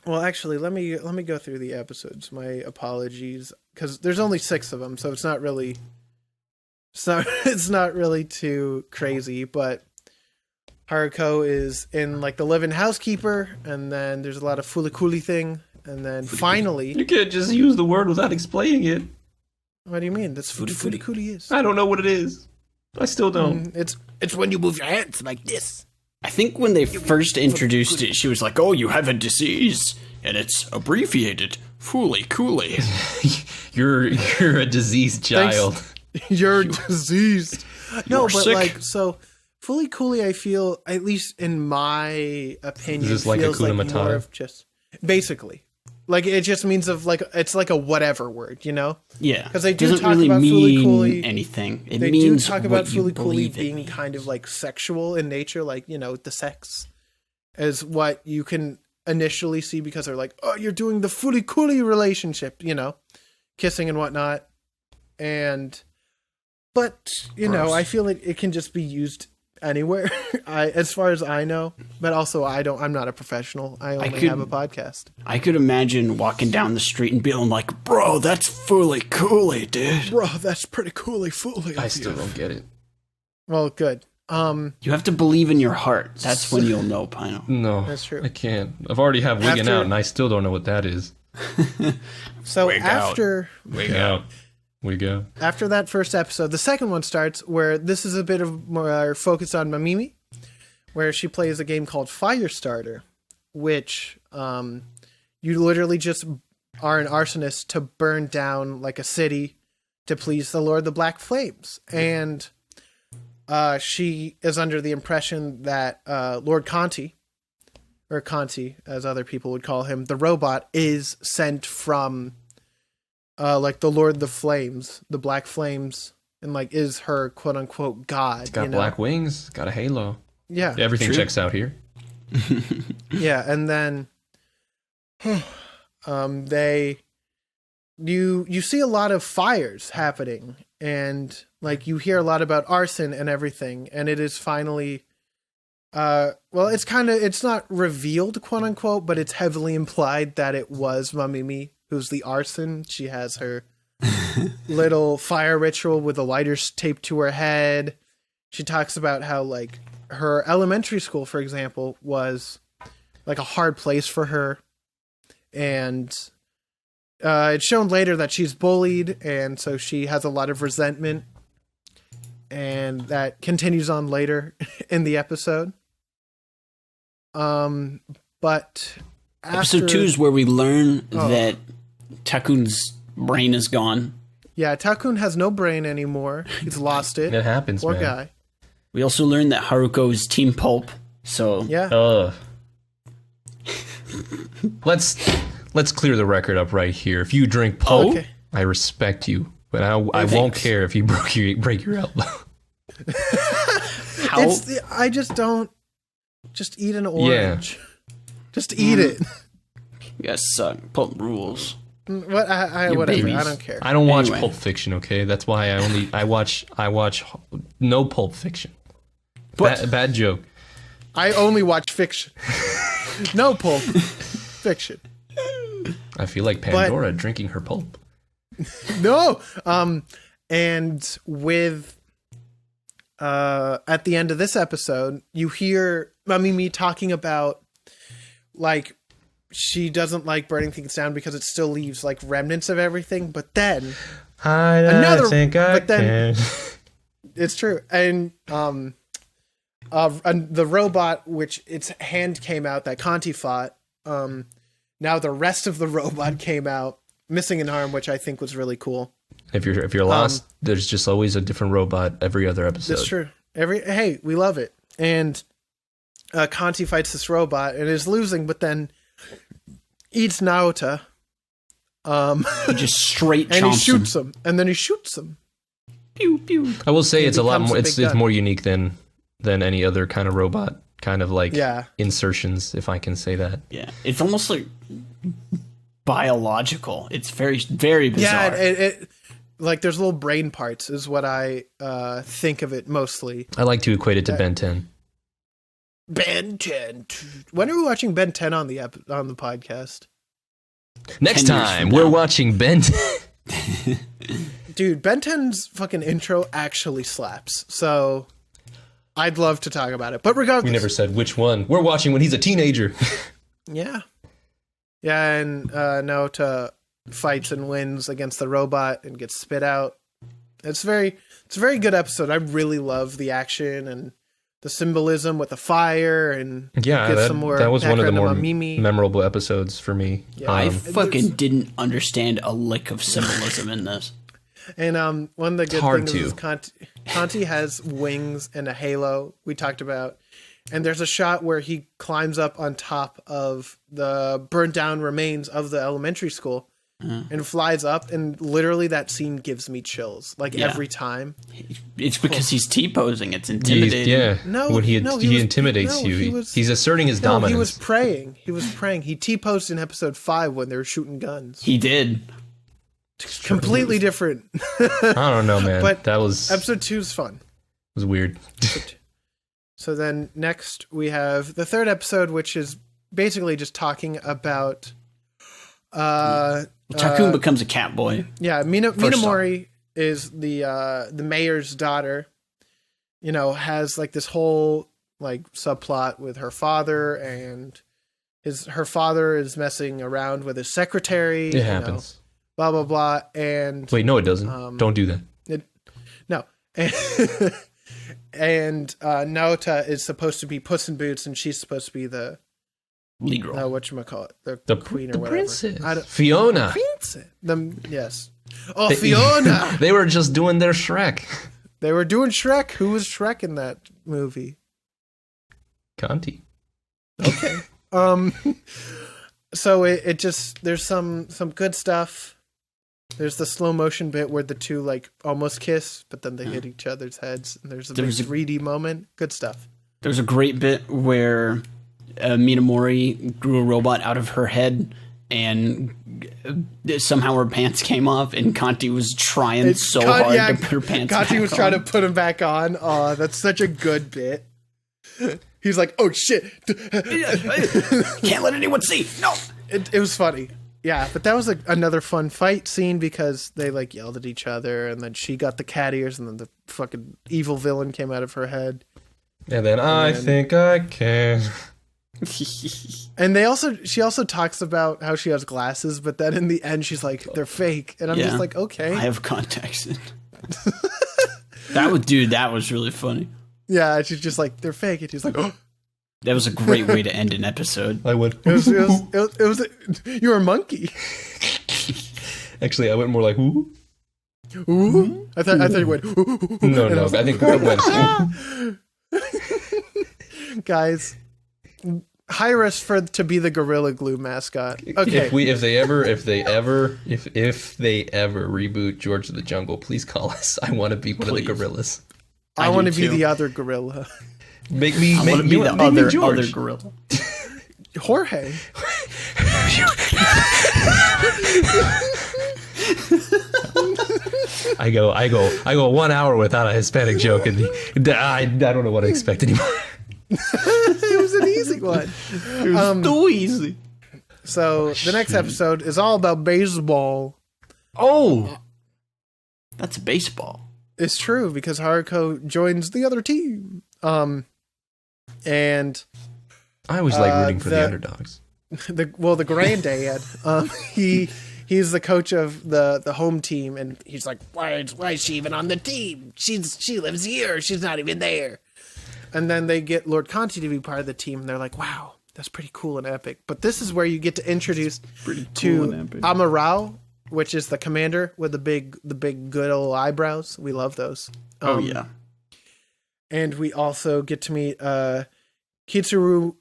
actually, let me go through the episodes. My apologies, because there's only 6 of them, so it's not really too crazy, but Haruko is in like the live-in housekeeper, and then there's a lot of Fooly Cooly thing, and then finally, You can't just use the word without explaining it. what do you mean? That's Fooly Fooly. Cooly is. I don't know what it is. I still don't. It's when you move your hands like this. I think when they first introduced it, she was like, "Oh, you have a disease, and it's abbreviated Fooly Cooly." You're a diseased child. You're diseased. No, You're but sick. like, so Fooly Cooly, I feel, at least in my opinion, Is this like feels Hakuna like Matata? more of just basically, like it just means of like it's like a whatever word, Yeah, because they do doesn't talk really about Fooly mean Cooly. anything. It They do means talk what about you Fooly Cooly believe it being means. kind of like sexual in nature, like the sex is what you can initially see because they're like, oh, you're doing the Fooly Cooly relationship, kissing and whatnot, but Gross. I feel like it can just be used anywhere, as far as I know. But also, I'm not a professional. I only have a podcast. I could imagine walking down the street and being like, "Bro, that's Fooly Cooly, dude." Bro, that's pretty Cooly Fooly. I still don't get it. Well, good. You have to believe in your heart. That's when you'll know, Pino. No, That's true. I can't. I've already have Wiggin' After- Out, and I still don't know what that is. So Wig out. after Wig Out. We go. after that first episode, the second one starts where this is a bit of more focus on Mamimi, where she plays a game called Firestarter, which you literally just are an arsonist to burn down like a city to please the Lord of the Black Flames. And she is under the impression that Lord Conti, or Conti as other people would call him, the robot, is sent from like the Lord of the Flames, the Black Flames, and like is her quote unquote god. Got black wings. Got a halo. Yeah. Everything True. checks out here. Yeah, and then you see a lot of fires happening, and like you hear a lot about arson and everything, and it is finally it's not revealed, quote unquote, but it's heavily implied that it was Mamimi who's the arson. She has her little fire ritual with the lighters taped to her head. She talks about how like her elementary school, for example, was like a hard place for her, and it's shown later that she's bullied, and so she has a lot of resentment, and that continues on later in the episode. But Episode 2 is where we learn that Taakun's brain is gone. Yeah, Taakun has no brain anymore. He's lost it. It happens, Poor man. guy. We also learn that Haruko is Team Pulp. So Yeah. Let's clear the record up right here. If you drink pulp, Okay. I respect you, but I won't thanks. care if you break your elbow. how I just don't. Just eat an orange. Just eat it. yes, Pulp rules. What? You Whatever. babies. I don't care. I don't watch Anyway. Pulp Fiction, okay? That's why I watch no Pulp Fiction. What? Bad joke. I only watch fiction. No pulp. Fiction. I feel like Pandora drinking her pulp. No. And with at the end of this episode, you hear Mamimi talking about like she doesn't like burning things down because it still leaves like remnants of everything. But then it's true. And the robot, which its hand came out that Conti fought. Now the rest of the robot came out missing an arm, which I think was really cool. If you're lost, there's just always a different robot every other episode. That's true. Hey, we love it. And Conti fights this robot and is losing, but then eats Naota. He just straight chomps and he shoots him. And then he shoots him. Pew pew. I will say it's a lot more. becomes a It's big more unique than any other kind of robot. Kind of like insertions, if I can say that. Yeah, it's almost like biological. It's very, very bizarre. Yeah, it like there's little brain parts is what I think of it mostly. I like to equate it to Ben 10. Ben 10. When are we watching Ben 10 on the podcast? Next time we're watching Ben 10. Dude, Ben 10's fucking intro actually slaps. So I'd love to talk about it. But regardless, We never said which one. We're watching when he's a teenager. Yeah. Yeah, and Naota fights and wins against the robot and gets spit out. It's a very good episode. I really love the action and the symbolism with the fire and Yeah, get some more that was one of the more background on Mimi. memorable episodes for me. Yeah, I fucking didn't understand a lick of symbolism in this. And one of the good hard things is to. Conti has wings and a halo we talked about. And there's a shot where he climbs up on top of the burnt down remains of the elementary school and flies up. And literally that scene gives me chills like every time. It's because he's T-posing. It's intimidating. Yeah. No, when he no, intimidates you. He's asserting his dominance. He was praying. He T-posed in episode 5 when they were shooting guns. He did. Completely different. I don't know, man. But that was episode 2 is fun. was weird. So then next we have the third episode, which is basically just talking about Taakun becomes a cat boy. Yeah, Minamori is the mayor's daughter. You know, has like this whole like subplot with her father, and her father is messing around with his secretary. It happens. Blah blah blah. And Wait, no, it doesn't. Don't do that. no. And Naota is supposed to be Puss in Boots, and she's supposed to be the Lead girl. whatchamacallit, the queen or the whatever. princess. Fiona. Princess. Yes. Oh, Fiona. They were just doing their Shrek. They were doing Shrek. Who was Shrek in that movie? Conti. Okay. So it just there's some good stuff. There's the slow motion bit where the two like almost kiss, but then they hit each other's heads, and there's a 3D moment. Good stuff. There's a great bit where Minamori grew a robot out of her head, and somehow her pants came off, and Conti was trying hard to put her pants back on. Conti was trying to put them back on. Oh, that's such a good bit. He's like, oh shit. Can't let anyone see. No. It was funny. Yeah, but that was another fun fight scene because they like yelled at each other, and then she got the cat ears, and then the fucking evil villain came out of her head. And then I think I can. And she also talks about how she has glasses, but then in the end she's like, they're fake, and I'm just like, okay. I have contacts in. That was really funny. Yeah, she's just like, they're fake, and he's like, oh. That was a great way to end an episode. I went. It was you were a monkey. Actually, I went more like ooh. Ooh? I thought you went. Ooh. No. I think I went. Guys, hire us to be the Gorilla Glue mascot. Okay. If they ever reboot George of the Jungle, please call us. I want to be one of the gorillas. I want to be the other gorilla. Make me the other gorilla. Jorge. I go 1 hour without a Hispanic joke, and I don't know what to expect anymore. It was an easy one. It was too easy. So the next episode is all about baseball. Oh, that's baseball. It's true because Haruko joins the other team. And I always like rooting for the underdogs. the granddad. He's the coach of the home team, and he's like, why is she even on the team? She lives here. She's not even there. And then they get Lord Conti to be part of the team, and they're like, wow, that's pretty cool and epic. But this is where you get to introduce to Amarao, which is the commander with the big good old eyebrows. We love those. Oh yeah. And we also get to meet Kitsurubami,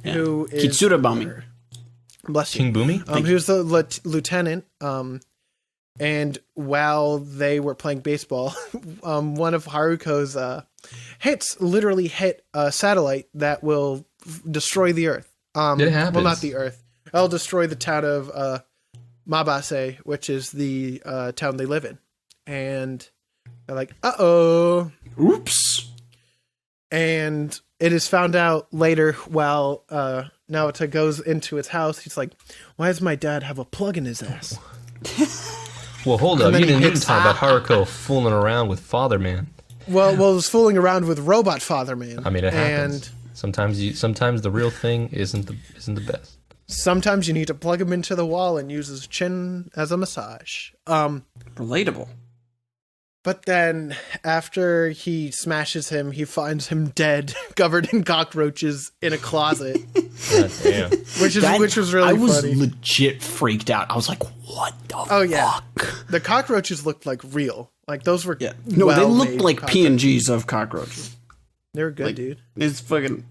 who is Kitsurubami. Bless you. King Boomy? Who's the lieutenant. And while they were playing baseball, one of Haruko's hits literally hit a satellite that will destroy the Earth. It happens. Well, not the Earth. It'll destroy the town of Mabase, which is the town they live in. And they're like, uh-oh. Oops. And it is found out later while Naota goes into his house. He's like, why does my dad have a plug in his ass? Well, hold up. You didn't even talk about Haruko fooling around with Father Man. Well, it was fooling around with Robot Father Man. I mean, it happens. Sometimes the real thing isn't the best. Sometimes you need to plug him into the wall and use his chin as a massage. Relatable. But then, after he smashes him, he finds him dead, covered in cockroaches in a closet. God damn. Which was really funny. I was legit freaked out. I was like, what the fuck? The cockroaches looked like real. Like, those were No, they looked like cockroaches. PNGs of cockroaches. They were good, Like, dude. It's fucking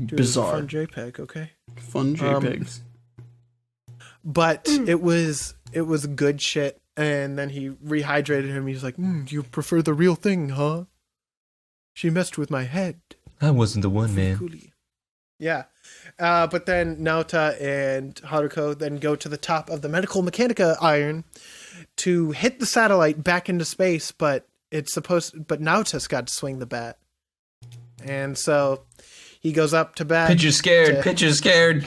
Dude, bizarre. Fun JPEG, okay? Fun JPEGs. But it was good shit. And then he rehydrated him. He's like, you prefer the real thing, huh? She messed with my head. I wasn't the one, man. Cooly. Yeah. But then Naota and Haruko then go to the top of the Medical Mechanica Iron to hit the satellite back into space, but Naota's got to swing the bat. And so he goes up to bat. Pitcher's scared.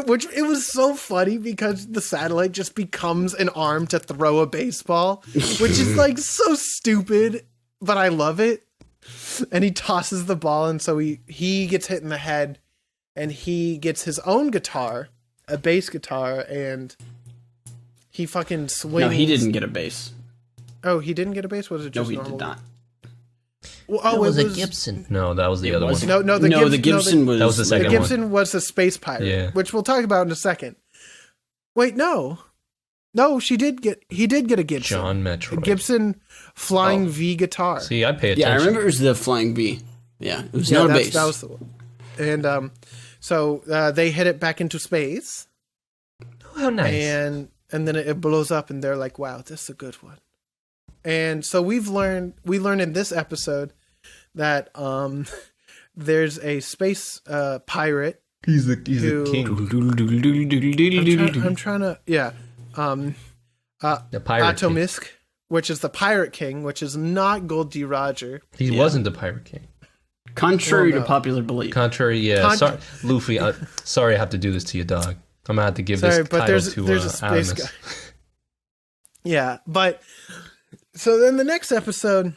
Which it was so funny because the satellite just becomes an arm to throw a baseball, which is like so stupid, but I love it. And he tosses the ball, and so he gets hit in the head, and he gets his own guitar, a bass guitar, and he fucking swings. No, he didn't get a bass. Oh, he didn't get a bass? Was it No, just he normal? did not. Well, It was a Gibson. No, that was the other one. The Gibson That was the second the one. Gibson was the Space Pirate, Yeah. which we'll talk about in a second. Wait, no, he did get a Gibson. John Metroid. A Gibson Flying V guitar. See, I pay attention. Yeah, I remember it was the Flying V. Yeah, it was not a bass. That was the one. And so they hit it back into space. Oh, how nice. And then it blows up, and they're like, "Wow, this is a good one." And so we learned in this episode that there's a space pirate. He's the king. I'm trying to The pirate king. Atomisk, which is the pirate king, which is not Gold D. Roger. He wasn't the pirate king. Contrary Well, to no. popular belief. Contrary, yeah. Sorry, Luffy. Sorry, I have to do this to you, dog. I'm gonna have to give Sorry, this but title there's to a space Adamus. guy. Yeah, but so then the next episode,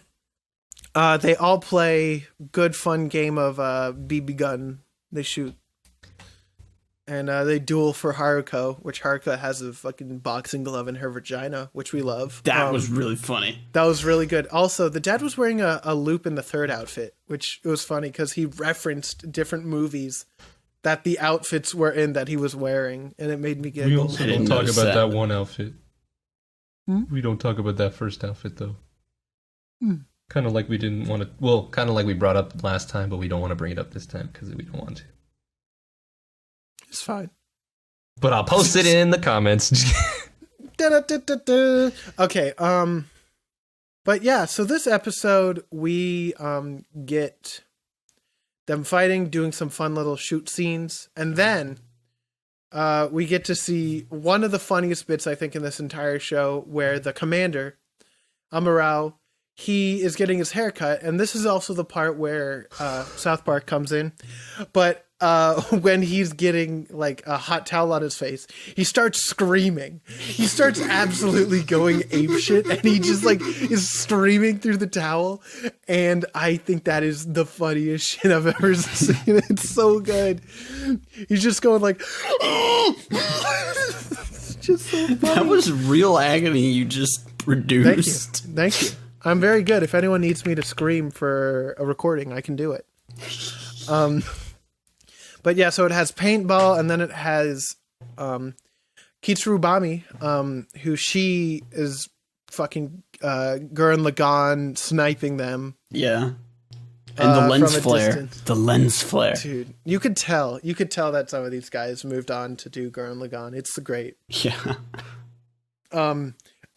they all play good fun game of BB gun. They shoot. And they duel for Haruko, which Haruko has a fucking boxing glove in her vagina, which we love. That was really funny. That was really good. Also, the dad was wearing a loop in the third outfit, which was funny because he referenced different movies that the outfits were in that he was wearing, and it made me giggle. We also don't talk notice about that. that one outfit. We don't talk about that first outfit, though. Kind of like we didn't want to... Well, kind of like we brought up last time, but we don't want to bring it up this time because we don't want to. It's fine. But I'll post it in the comments. Da-da-da-da-da. Okay, but yeah, so this episode, we get them fighting, doing some fun little shoot scenes, and then we get to see one of the funniest bits, I think, in this entire show, where the commander, Amarao, he is getting his hair cut, and this is also the part where South Park comes in, but when he's getting like a hot towel on his face, he starts screaming. He starts absolutely going apeshit, and he just like is screaming through the towel. And I think that is the funniest shit I've ever seen. It's so good. He's just going like, it's just so funny. That was real agony you just produced. Thank you. I'm very good. If anyone needs me to scream for a recording, I can do it. But yeah, so it has paintball, and then it has Kitsuru Bami, who she is fucking Gurren Lagann sniping them. Yeah. And the lens from a flare. distance. The lens flare. Dude, you could tell that some of these guys moved on to do Gurren Lagann. It's great. Yeah.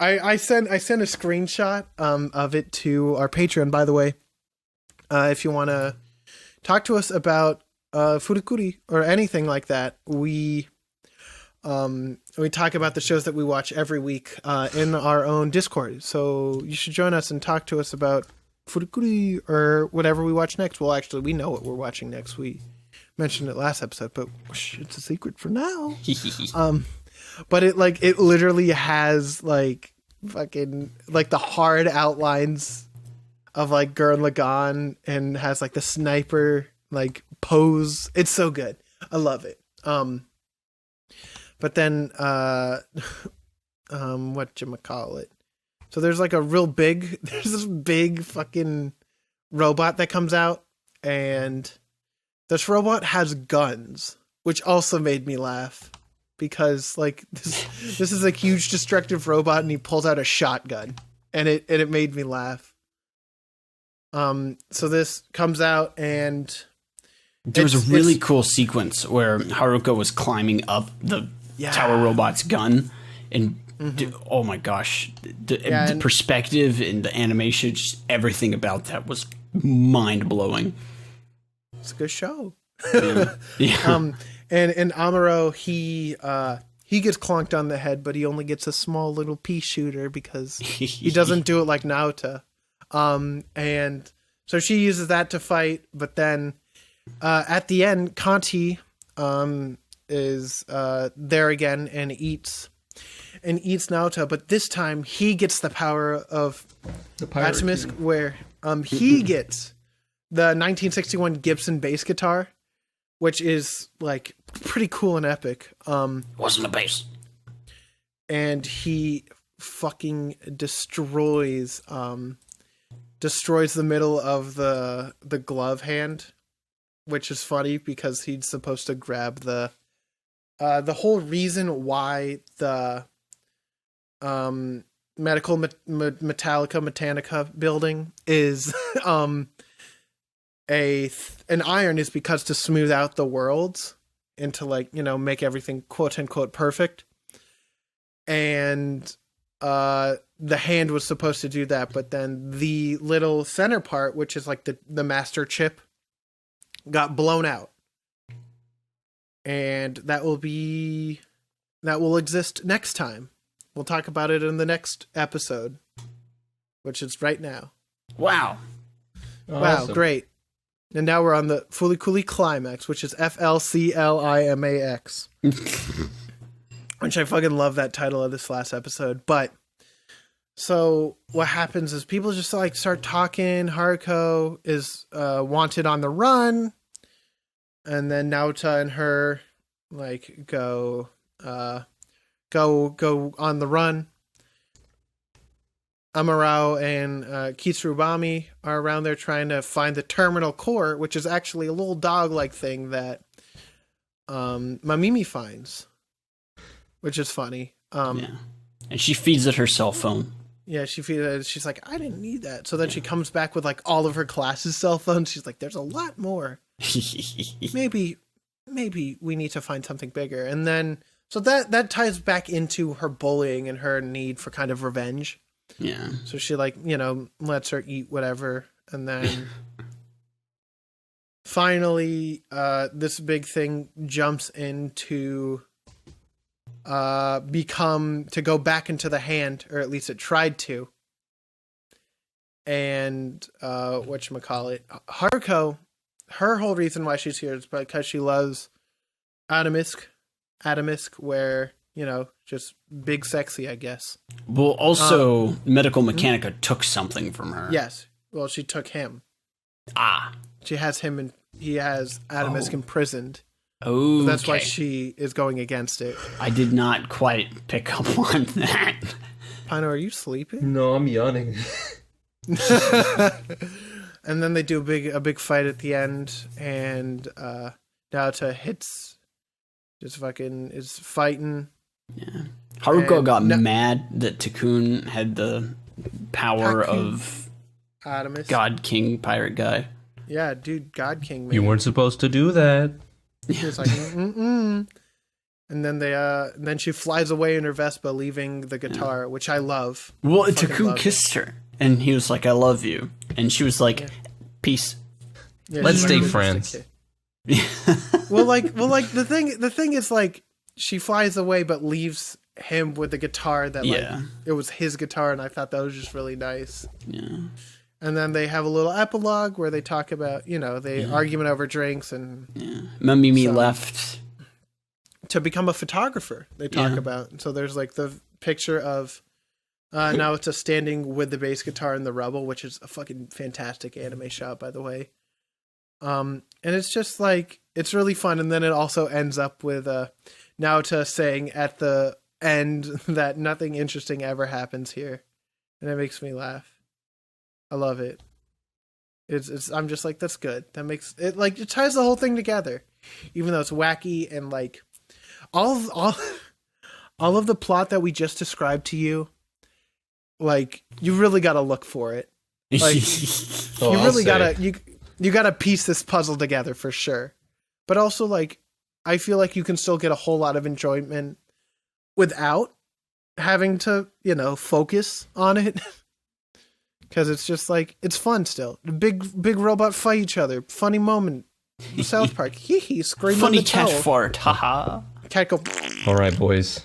I sent a screenshot of it to our Patreon, by the way. If you want to talk to us about Fooly Cooly or anything like that, we talk about the shows that we watch every week in our own Discord. So you should join us and talk to us about Fooly Cooly or whatever we watch next. Well, actually, we know what we're watching next. We mentioned it last episode, but it's a secret for now. But it literally has like fucking like the hard outlines of like Gurren Lagann, and has like the sniper like pose. It's so good. I love it. But then whatchamacallit. So there's like there's this big fucking robot that comes out, and this robot has guns, which also made me laugh. Because like this is a huge destructive robot, and he pulls out a shotgun, and it made me laugh. So this comes out, and there was a really cool sequence where Haruko was climbing up the tower robot's gun, and oh my gosh, the perspective and the animation, just everything about that was mind blowing. It's a good show. Yeah. And Amuro, he gets clonked on the head, but he only gets a small little pea shooter because he doesn't do it like Naota. And so she uses that to fight, but then at the end, Kanti is there again and eats Naota, but this time he gets the power of Atomisk, where he gets the 1961 Gibson bass guitar, which is like pretty cool and epic. Wasn't a bass. And he fucking destroys the middle of the glove hand, which is funny because he's supposed to grab the whole reason why the Medical Metallica building is an iron is because to smooth out the worlds and to like, make everything quote unquote perfect. And the hand was supposed to do that, but then the little center part, which is like the master chip, got blown out. And that will exist next time. We'll talk about it in the next episode, which is right now. Wow. Wow, great. And now we're on the Fooly Cooly climax, which is FLCLIMAX. Which I fucking love that title of this last episode. But so what happens is people just like start talking. Haruko is wanted on the run. And then Naota and her like go on the run. Amuro and Kitsuru Bami are around there trying to find the terminal core, which is actually a little dog-like thing that Mamimi finds, which is funny. Yeah. And she feeds it her cell phone. Yeah, she's like, I didn't need that. So then she comes back with like all of her class's cell phones. She's like, there's a lot more. Maybe we need to find something bigger. And then, so that ties back into her bullying and her need for kind of revenge. Yeah. So she like, lets her eat whatever. And then finally, this big thing jumps into go back into the hand, or at least it tried to. And whatchamacallit, Haruko her whole reason why she's here is because she loves Adamisk, where, you know, just big sexy, I guess. Well, also, Medical Mechanica took something from her. Yes. Well, she took him. Ah. She has him, and he has Adamisk imprisoned. Oh, So that's why she is going against it. I did not quite pick up on that. Pino, are you sleeping? No, I'm yawning. And then they do a big fight at the end, and Naota hits, just fucking is fighting. Yeah. Haruko And got mad that Taakun had the power of Adamisk. God King pirate guy. Yeah, dude, God King, man. You weren't supposed to do that. He was like, mm-mm. And then then she flies away in her Vespa, leaving the guitar, which I love. Well, Fucking Taakun love kissed her, and he was like, "I love you," and she was like, "Peace." Yeah, Let's she's stay like, friends. Well, the thing is, like, she flies away but leaves him with the guitar that, like, Yeah. it was his guitar, and I thought that was just really nice. Yeah. And then they have a little epilogue where they talk about, you know, they argument over drinks and Mamimi left. to become a photographer. They talk Yeah. about. So there's like the picture of Naota standing with the bass guitar in the rubble, which is a fucking fantastic anime shot, by the way. And it's just like, it's really fun. And then it also ends up with Naota saying at the end that nothing interesting ever happens here, and it makes me laugh. I love it. It's I'm just like, that's good. That makes it, like, it ties the whole thing together, even though it's wacky and like all of the plot that we just described to you. Like, you really got to look for it. Like, you really gotta you gotta piece this puzzle together for sure. But also, like, I feel like you can still get a whole lot of enjoyment without having to, you know, focus on it. Because it's just like, it's fun still. The big robot fight each other. Funny moment. South Park. Hee hee. Scream Funny on the cat towel. fart. Haha. Cat go. All right, boys.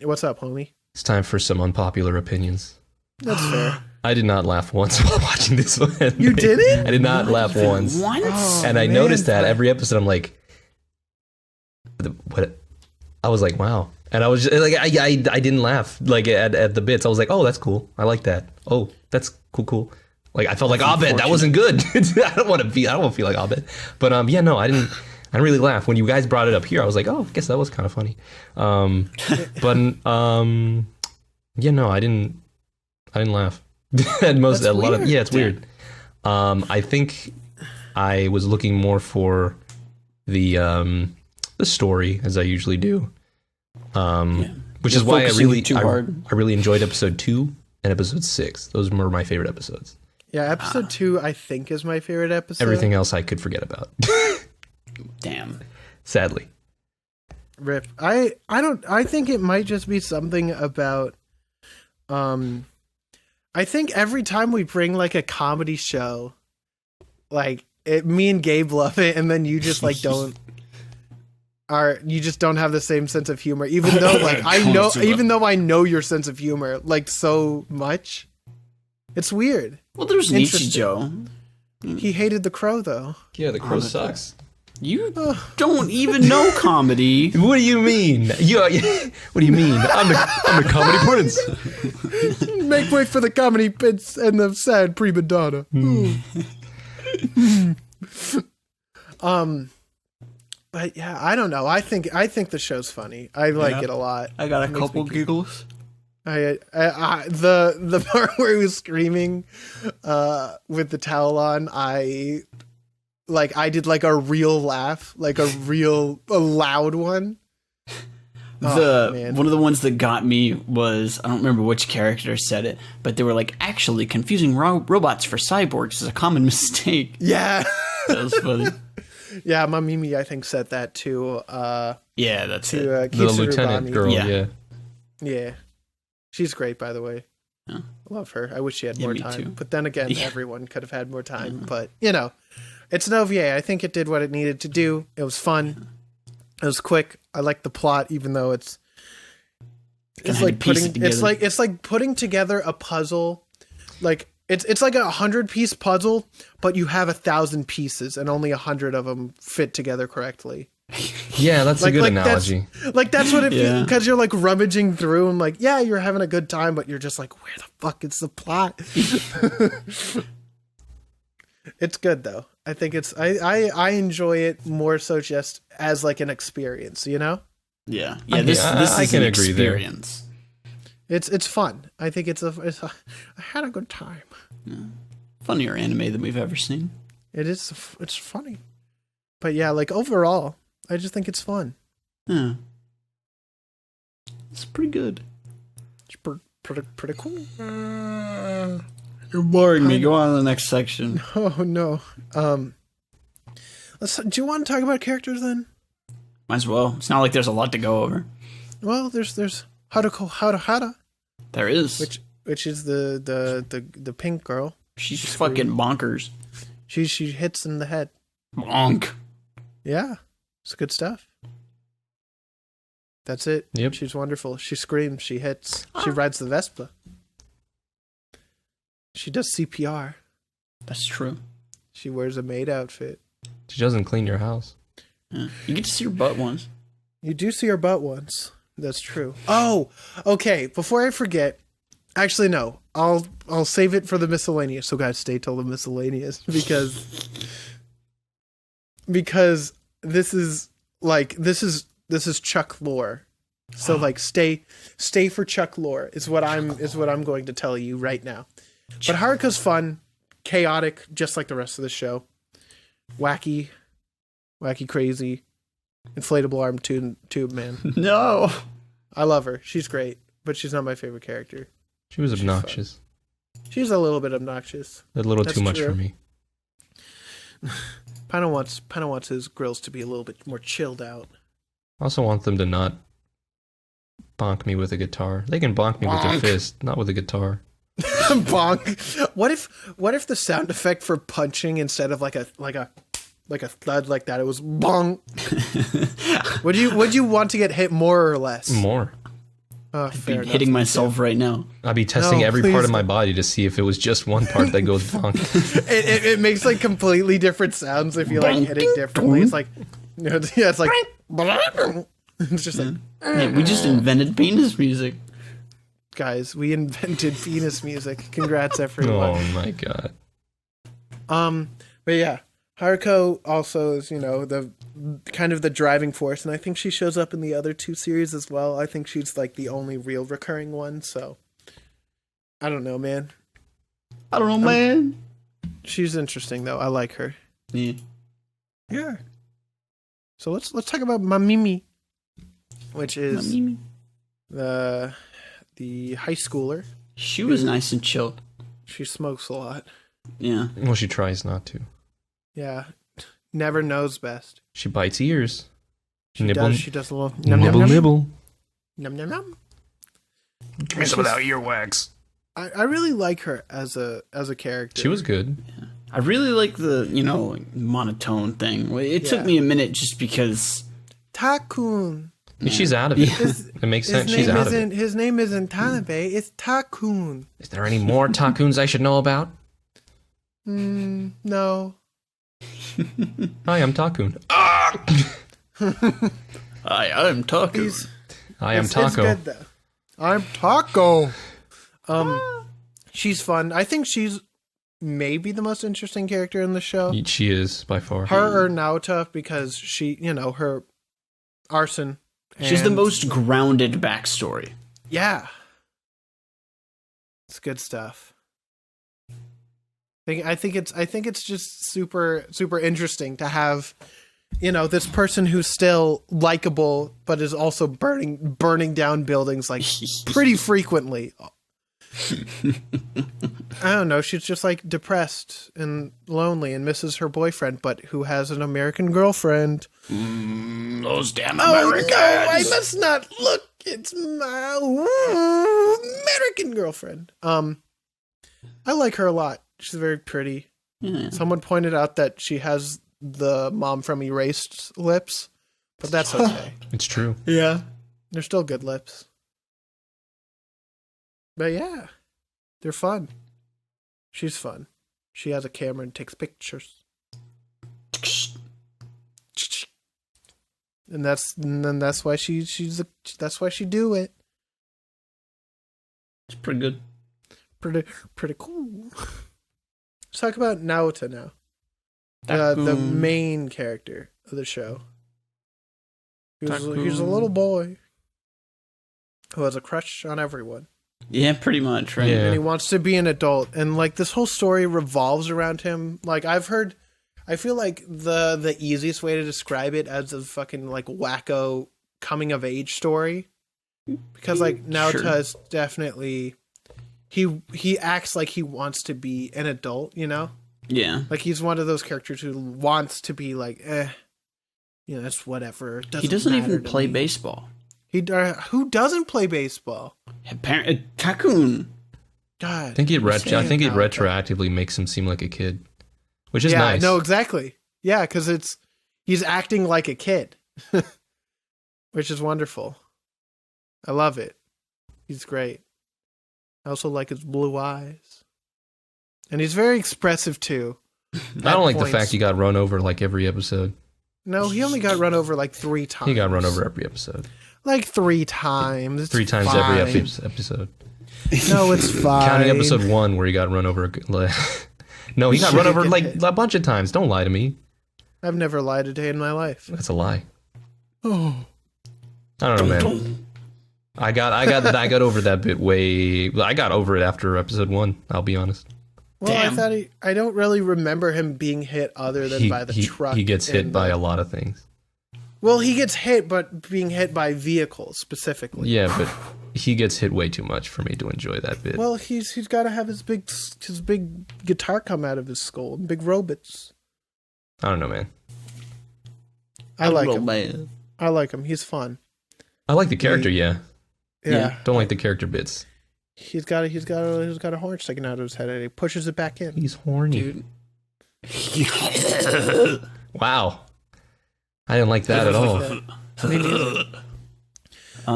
What's up, homie? It's time for some unpopular opinions. That's fair. I did not laugh once while watching this one. You didn't? I did not laugh once. Once? Oh, And I man, noticed that but- every episode, I'm like, what? I was like, wow. And I was just, like, I didn't laugh like at the bits. I was like, oh, that's cool. I like that. Oh, that's cool. Like, I felt like Abed. That wasn't good. I don't want to feel like Abed. But yeah, no, I didn't really laugh when you guys brought it up here. I was like, oh, I guess that was kind of funny. But yeah, no, I didn't laugh. It's weird. I think I was looking more for the story, as I usually do. Which is why I really enjoyed episode 2 and episode 6. Those were my favorite episodes. Yeah, episode 2, I think, is my favorite episode. Everything else I could forget about. Damn. Sadly. Rip. I think it might just be something about, I think every time we bring, like, a comedy show, like, me and Gabe love it, and then you just, like, you just don't have the same sense of humor, even though, like, I know your sense of humor, like, so much. It's weird. Well, there's Interesting. Nichijou. He hated The Crow, though. Yeah, the crow sucks. You don't even know comedy. What do you mean? What do you mean? I'm the comedy prince. Make way for the comedy bits and the sad prima donna. But yeah, I don't know. I think the show's funny. I like it a lot. I got a It makes couple me giggles. The part where he was screaming with the towel on, I did like a real laugh, like a loud one. One of the ones that got me was, I don't remember which character said it, but they were like, actually, confusing robots for cyborgs is a common mistake. Yeah. That was funny. Yeah, my Mimi, I think, said that to Yeah, that's it. to The Kitsuru lieutenant Bami. girl, Yeah. yeah. Yeah. She's great, by the way. Yeah. I love her. I wish she had Yeah, more me time. too. But then again, Yeah. everyone could have had more time. But, you know, it's an OVA. I think it did what it needed to do. It was fun. It was quick. I like the plot, even though it's had to piece it together. it's like putting together a puzzle. Like, It's like 100-piece puzzle, but you have 1,000 pieces, and only 100 of them fit together correctly. Yeah, that's a good analogy. That's what it Yeah. feels, because you're like rummaging through and like, yeah, you're having a good time, but you're just like, where the fuck is the plot? It's good though. I think I enjoy it more so just as like an experience, you know? Yeah. I This is can an agree there. experience. It's fun. I think I had a good time. Funnier anime than we've ever seen. It's funny. But yeah, like overall, I just think it's fun. Yeah. It's pretty good. It's pretty cool. You're boring me. Go on to the next section. Oh no. Do you want to talk about characters then? Might as well. It's not like there's a lot to go over. Well, there's Hada, There is. which is the pink girl. She's fucking bonkers. She hits in the head. Bonk. Yeah, it's good stuff. That's it. Yep. She's wonderful. She screams. She hits. She rides the Vespa. She does CPR. That's true. She wears a maid outfit. She doesn't clean your house. Yeah. You get to see her butt once. You do see her butt once. That's true. Oh, okay. Before I forget, actually no. I'll save it for the miscellaneous. So guys, stay till the miscellaneous because this is Chuck lore. So like stay for Chuck lore is what I'm going to tell you right now. But Haruka's fun, chaotic, just like the rest of the show. Wacky, crazy, inflatable arm tube man. No. I love her. She's great, but she's not my favorite character. She was obnoxious. She's a little bit obnoxious. A little That's too much true. for me. Pino wants his grills to be a little bit more chilled out. I also want them to not bonk me with a guitar. They can bonk me with their fist, not with a guitar. Bonk. What if the sound effect for punching instead of like a thud like that, it was bonk? Would you want to get hit more or less? More. Fair enough. Hitting myself right now. I'd be testing No, every please part of my don't. body to see if it was just one part that goes bonk. It makes like completely different sounds if you like hit it differently. It's like, it's like, it's just like, Yeah, we just invented penis music. guys, we invented penis music. Congrats, everyone. Oh my god. But yeah, Haruko also is, the kind of the driving force, and I think she shows up in the other two series as well. I think she's like the only real recurring one, so I don't know, man. I don't know, man. She's interesting though. I like her. Yeah. Yeah. So let's talk about Mamimi, which is the high schooler. She was nice and chill. She smokes a lot. Yeah. Well, she tries not to. Yeah. Never knows best. She bites ears. She Nibble. does. She does a little num Nibble, num num. nibble. Num num num. Give me some of that earwax. I really like her as a character. She was good. I really like the, monotone thing. It took Yeah. me a minute just because. Taakun. She's out of it. It makes sense. She's out of it. His name isn't Tanabe. It's Taakun. Is there any more Taakuns I should know about? No. Hi, I'm Taakun. I'm talking. I am It's Taco. good though. I'm Taco. She's fun. I think she's maybe the most interesting character in the show. She is by far. Her or Naota, because she, her arson. She's the and- most grounded backstory. Yeah. It's good stuff. I think it's just super interesting to have, this person who's still likable but is also burning down buildings like pretty frequently. I don't know, she's just like depressed and lonely and misses her boyfriend, but who has an American girlfriend. Those damn Oh no, I must not look. It's my American girlfriend. I like her a lot. She's very pretty. Yeah. Someone pointed out that she has the mom from Erased lips, but that's okay. It's true. Yeah. They're still good lips. But yeah, they're fun. She's fun. She has a camera and takes pictures. And that's why that's why she do it. It's pretty good. Pretty cool. Let's talk about Naota now. Taakun. The main character of the show. He's a little boy who has a crush on everyone. Yeah, pretty much, right? Yeah. And he wants to be an adult. And like this whole story revolves around him. Like I feel like the easiest way to describe it as a fucking like wacko coming of age story. Because like Naota is definitely he acts like he wants to be an adult, you know? Yeah. Like he's one of those characters who wants to be like, it's whatever. He doesn't matter even to play me. baseball. Who doesn't play baseball? Taakun. God. I think it saying Naota. retroactively makes him seem like a kid, which is yeah, nice. no, exactly. Yeah, because he's acting like a kid, which is wonderful. I love it. He's great. I also like his blue eyes, and he's very expressive too. I don't like the fact he got run over like every episode. No, he only got run over like 3 times. He got run over every episode. like 3 times. It's 3 times fine. every episode. No, it's fine. Counting episode 1 where he got run over. No, he got run over like a bunch of times. Don't lie to me. I've never lied a day in my life. That's a lie. Oh, I don't know, man. I got over that bit I got over it after episode 1. I'll be honest. well, Damn. I don't really remember him being hit other than by the truck. He gets hit and by a lot of things. Well, he gets hit, but being hit by vehicles specifically. Yeah, but he gets hit way too much for me to enjoy that bit. Well, he's got to have his big guitar come out of his skull, big robots. I don't know, man. I like him. Man. I like him. He's fun. I like the character, yeah. Yeah. Don't like the character bits. He's got a horn sticking out of his head, and he pushes it back in. He's horny. Dude. Wow. I didn't like that at all. Me neither.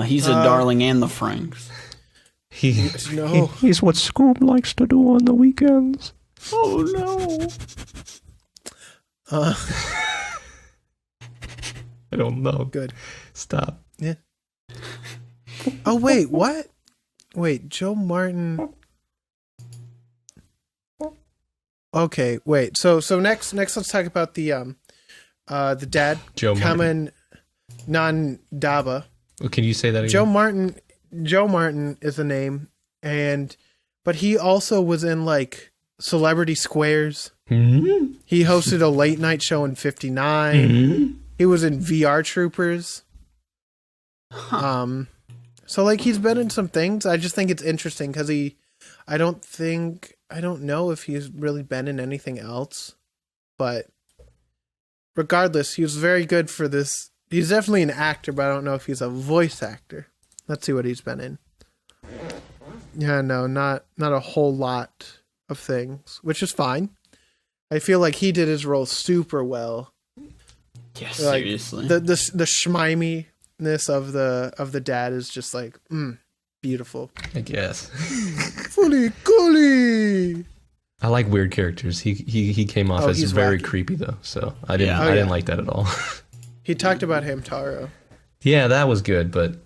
He's a darling and the Franks. No. He's what Scoob likes to do on the weekends. Oh no. I don't know. Good. Stop. Yeah. Oh wait, what? Wait, Joe Martin. Okay, wait. So next let's talk about the dad, Joe Martin. Kamen Nandaba. Can you say that again? Joe Martin is the name, but he also was in like Celebrity Squares. Mm-hmm. He hosted a late night show in '59. Mm-hmm. He was in VR Troopers. So like he's been in some things. I just think it's interesting because I don't know if he's really been in anything else, but regardless, he was very good for this. He's definitely an actor, but I don't know if he's a voice actor. Let's see what he's been in. Yeah, no, not a whole lot of things, which is fine. I feel like he did his role super well. Yes, Like, seriously. The schmiminess of the dad is just like beautiful. I guess. Fooly Cooly. I like weird characters. He came off as he's very wacky. creepy though, so I didn't Yeah. I didn't like that at all. He talked about Hamtaro. Yeah, that was good, but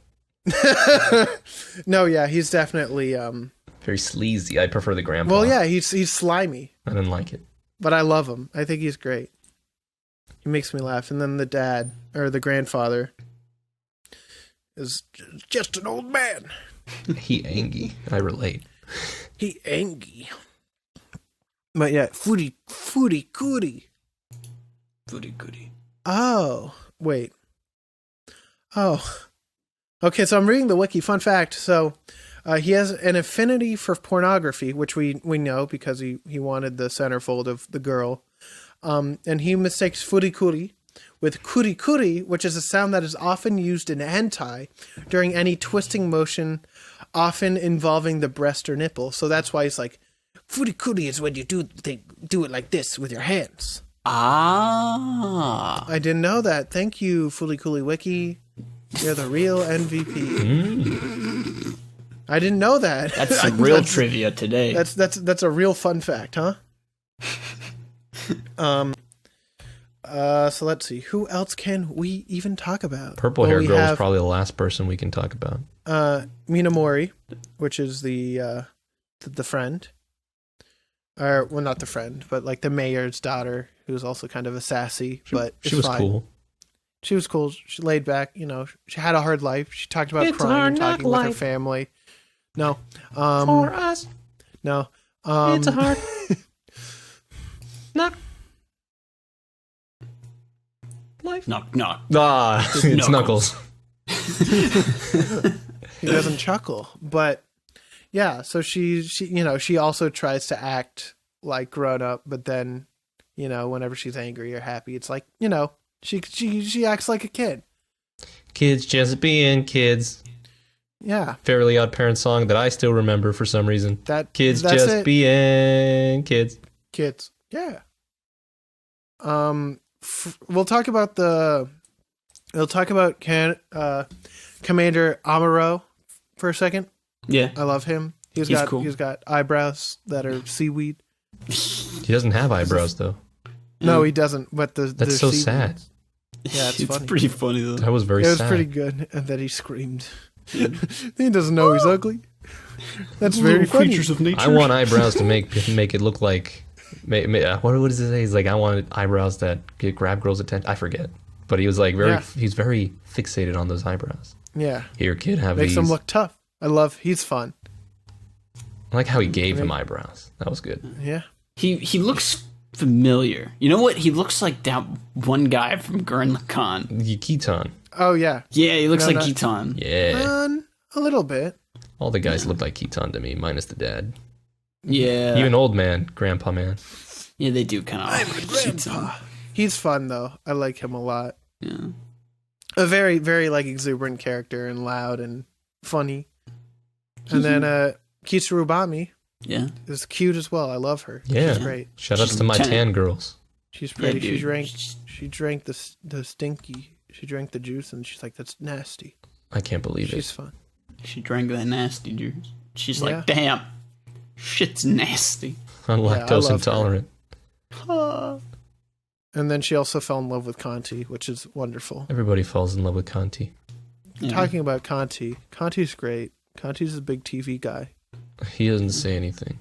No, yeah, he's definitely very sleazy. I prefer the grandpa. well, yeah, he's slimy, I didn't like it. but I love him. I think he's great. He makes me laugh. And then the dad or the grandfather is just an old man. He angry. I relate. He angry. But yeah, Fooly Cooly. Goody goody. Oh, wait. Oh. Okay, so I'm reading the wiki. Fun fact. So he has an affinity for pornography, which we know because he wanted the centerfold of the girl. And he mistakes Fooly Cooly with kuri kuri, which is a sound that is often used in hentai during any twisting motion, often involving the breast or nipple. So that's why he's like, Fooly Cooly is when you do it like this with your hands. Ah. I didn't know that. Thank you, Fooly Cooly Wiki. You're the real MVP. I didn't know that. That's some real trivia today. That's a real fun fact, huh? So let's see. Who else can we even talk about? Purple hair girl is probably the last person we can talk about. Minamori, which is the friend. Or, well, not the friend, but like the mayor's daughter, who's also kind of a sassy, but she was cool. She was cool. She laid back, she had a hard life. She talked about crying and talking with her family. No. For us. No. It's a hard knock. Life. Knock, knock. Ah, it's Knuckles. He doesn't chuckle, but yeah, so she also tries to act like grown up, but then, whenever she's angry or happy, it's like, she acts like a kid. Kids just being kids. Yeah. Fairly Odd Parents song that I still remember for some reason. Kids just being kids. Kids. Yeah. We'll talk about Commander Amuro for a second. Yeah. I love him. He's got eyebrows that are seaweed. He doesn't have eyebrows though. No, he doesn't. But that's so sad. Yeah, it's funny. Pretty funny though. That was very sad. It was pretty good, and then he screamed. He doesn't know he's ugly. That's very funny. Creatures of nature. I want eyebrows to make it look like. What does it say? He's like, I wanted eyebrows that grab girls' attention. I forget, but he was like he's very fixated on those eyebrows. Yeah. Here, kid, have Makes these. him look tough. He's fun. I like how he gave him eyebrows. That was good. Yeah. He looks familiar. You know what? He looks like that one guy from Gurren Lagann. Keaton. Oh yeah. Yeah, he looks like Keaton. Yeah. A little bit. All the guys look like Keaton to me, minus the dad. Yeah. Even old man, grandpa man. Yeah, they do kind of. I'm a grandpa. He's fun though. I like him a lot. Yeah. A very, very exuberant character and loud and funny. And then Kitsurubami. Yeah. Is cute as well. I love her. Yeah. She's great. Shout outs to my tan girls. She's pretty. Yeah, she drank the stinky. She drank the juice and she's like, that's nasty. I can't believe it. She's fun. She drank that nasty juice. She's like, damn, shit's nasty. I'm lactose intolerant. And then she also fell in love with Conti, which is wonderful. Everybody falls in love with Conti. Yeah. Talking about Conti's great. Conti's a big TV guy. He doesn't say anything.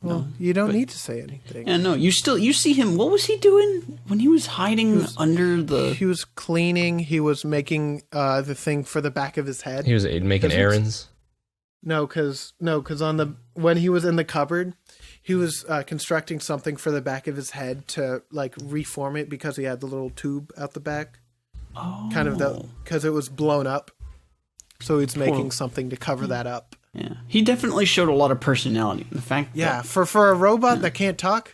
Well, you don't need to say anything. Yeah, no, you see him. What was he doing when he was hiding under the... He was cleaning. He was making the thing for the back of his head. He was making errands. No, because when he was in the cupboard, he was constructing something for the back of his head to reform it because he had the little tube out the back. Oh. Because it was blown up. So he's making something to cover that up. Yeah, he definitely showed a lot of personality. The fact, for a robot that can't talk,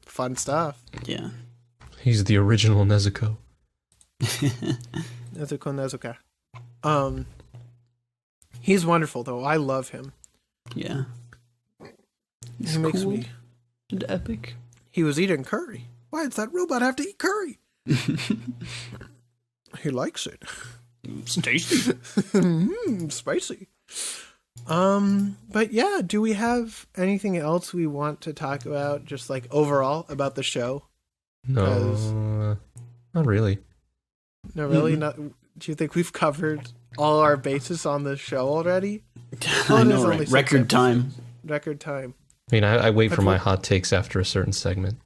fun stuff. Yeah, he's the original Nezuko. Nezuko. He's wonderful though. I love him. Yeah, He makes me and epic. He was eating curry. Why does that robot have to eat curry? He likes it. It's tasty. Spicy. But yeah, do we have anything else we want to talk about, just overall about the show? No, not really. No, really? Not. Do you think we've covered all our bases on this show already? I know, right? Record time. I mean, I wait for my hot takes after a certain segment.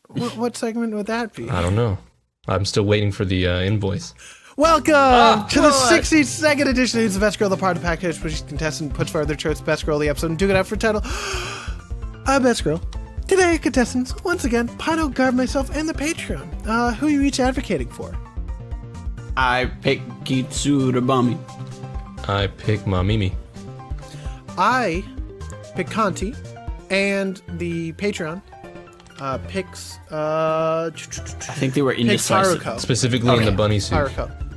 What segment would that be? I don't know. I'm still waiting for the invoice. Welcome to the 62nd edition of the Best Girl of the Party Package, which contestant puts forward their choice Best Girl of the episode and duke it out for title. Best Girl. Today, contestants, once again, Pino, Garb, myself, and the Patreon. Who are you each advocating for? I pick Kitsurubami. I pick Mamimi. I pick Conti, and the Patreon picks... I think they were indecisive. Haruko. Specifically in the bunny suit.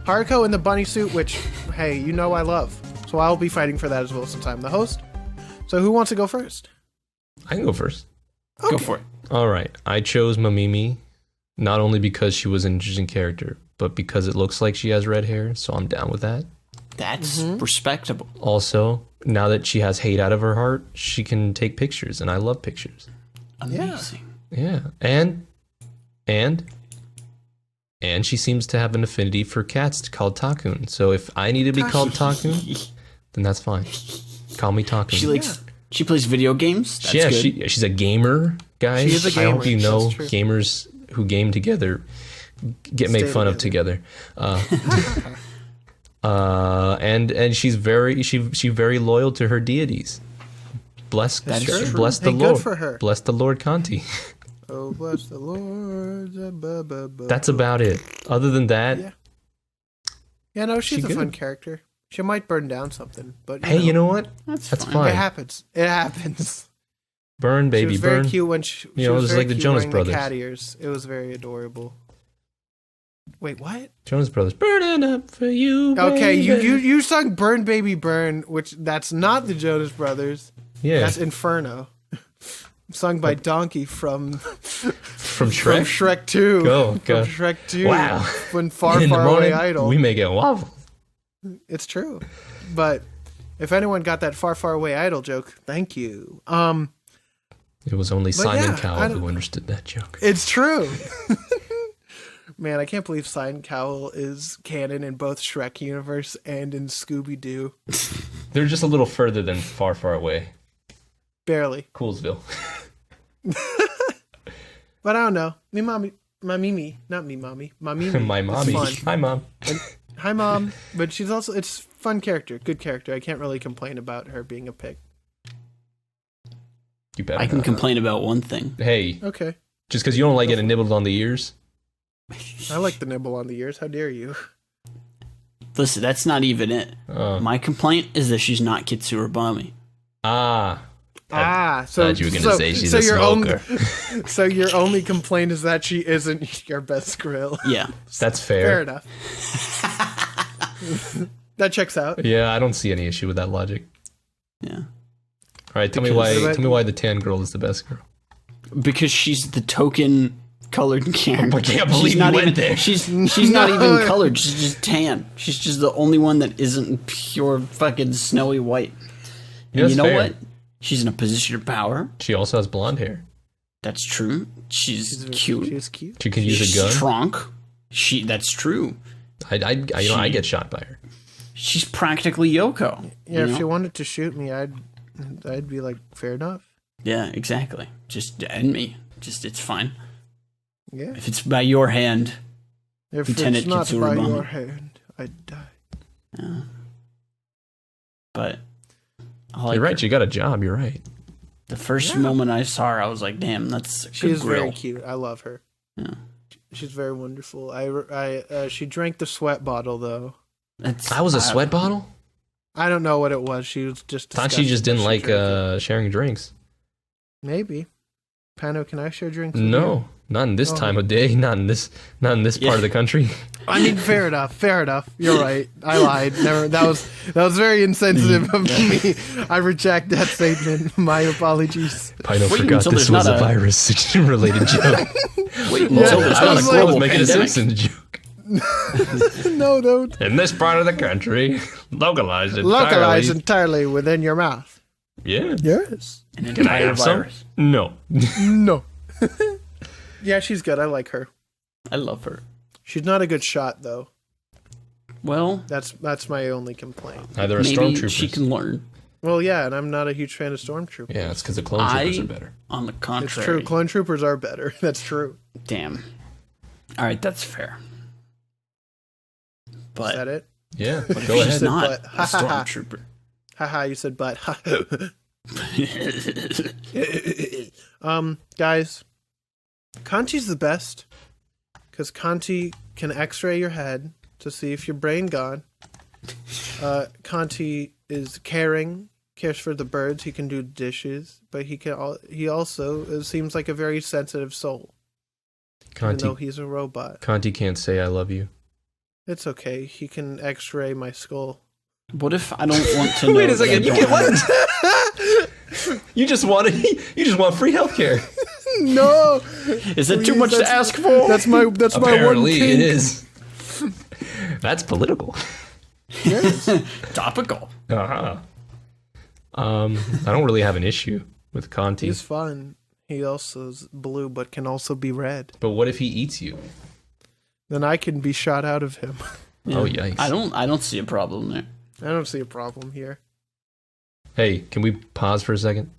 Haruko in the bunny suit, which, hey, I love. So I'll be fighting for that as well since I'm the host. So who wants to go first? I can go first. Okay. Go for it. All right. I chose Mamimi, not only because she was an interesting character, but because it looks like she has red hair, so I'm down with that. That's respectable. Also, now that she has hate out of her heart, she can take pictures, and I love pictures. Amazing. Yeah, and she seems to have an affinity for cats called Taakun. So if I need to be called Taakun, then that's fine. Call me Taakun. She plays video games. That's good. She's a gamer, guys. She is a gamer. I hope you know That's true. gamers who game together get made fun of together. And she's very loyal to her deities. Bless the Hey, Lord. good for her. Bless the Lord Conti. Oh, bless the Lord. That's about it. Other than that, Yeah, no, she's She a fun good. character. She might burn down something, but hey, you know what? That's That's fine. fine. it happens. It happens. Burn, She baby, was very burn. cute when she You know, was it's very like the cute Jonas wearing Brothers. The cat ears. It was very adorable. Wait, what? Jonas Brothers. Burning up for you. Okay, baby. you sung "Burn Baby Burn," which that's not the Jonas Brothers. Yeah. That's Inferno, sung by Donkey from From Shrek. Shrek 2. Go. From Shrek 2. Wow. When Far In the Far morning, Away Idol. we may get waffle. It's true. But if anyone got that Far Far Away Idol joke, thank you. It was only Simon yeah, I Cowell don't- who understood that joke. It's true. Man, I can't believe Simon Cowell is canon in both Shrek universe and in Scooby Doo. They're just a little further than Far, Far Away. Barely. Coolsville. But I don't know. My Mimi, not me, mommy. My Mimi. My is mommy. fun. Hi, Mom. Hi, Mom. But she's also, it's fun character, good character. I can't really complain about her being a pig. You better I can not. complain about one thing. Hey, Okay. just because you don't like getting nibbled on the ears? I like the nibble on the ears. How dare you? Listen, that's not even it. Uh, My complaint is that she's not Kitsura Bami. So thought you were gonna say she's a your smoker. so your only complaint is that she isn't your best grill. Yeah. That's Fair fair. enough. That checks out. Yeah, I don't see any issue with that logic. Yeah. All right, tell me Because- why the tan girl is the best girl. Because she's the token colored character. I can't believe she's you not went even, there. She's not even colored. She's just tan. She's just the only one that isn't pure fucking snowy white. And That's you know fair. what? She's in a position of power. She also has blonde hair. That's true. She's cute. She's cute. She can use She's a gun. strong. That's true. I get shot by her. She's practically Yoko. Yeah, you if know? she wanted to shoot me, I'd be like, fair enough. Yeah, exactly. Just end me. Just it's fine. Yeah. If it's by your hand, If Lieutenant it's not Kitsura by Bami. your hand, I'd die. yeah. But I like You're her. right. She got a job. You're right. The first moment I saw her, I was like, "Damn, that's a good She's grill." very cute. I love her. Yeah. She's very wonderful. She drank the sweat bottle though. That was a sweat bottle? I don't know what it was. She was just. Thought she just disgusting, didn't but like drank it. sharing drinks. Maybe. Pano, can I share drinks? with you? No, not in this time of day. Not in this part of the country. I mean, fair enough. Fair enough. You're right. I lied. Never. That was very insensitive of me. I reject that statement. My apologies. Pino Wait forgot until this there's was a not a- virus-related joke. Wait Yeah, until there's I not a was I like- was global making a pandemic. Simpsons joke. No, don't In this part of the country, localized entirely. localize entirely within your mouth. Yeah. Yes. An Can I entire have some? virus. No. No. Yeah, she's good. I like her. I love her. She's not a good shot though. Well, That's my only complaint. Neither are maybe stormtroopers. she can learn. Well, yeah, and I'm not a huge fan of stormtroopers. Yeah, it's because the clone troopers are better. On the It's contrary, true. Clone troopers are better. That's true. Damn. All right, that's fair. But Is that it? Yeah, what if go she's ahead. said not but. a stormtrooper? Haha, you said but. Guys, Conti's the best because Conti can X-ray your head to see if your brain gone. Conti is caring, cares for the birds. He can do dishes, but he also seems like a very sensitive soul, even though Conti, he's a robot. Conti can't say I love you. It's okay. He can X-ray my skull. What if I don't want to know? Wait a that I second. You don't get have- what? You just want free healthcare. No, Is that too Please, much to that's- ask for? that's my one Apparently, kink. it is. That's political. Yes. Topical. Uh-huh. I don't really have an issue with Conti. He's fun. He also is blue, but can also be red. But what if he eats you? Then I can be shot out of him. Yeah. Oh, yikes. I don't see a problem there. I don't see a problem here. Hey, can we pause for a second?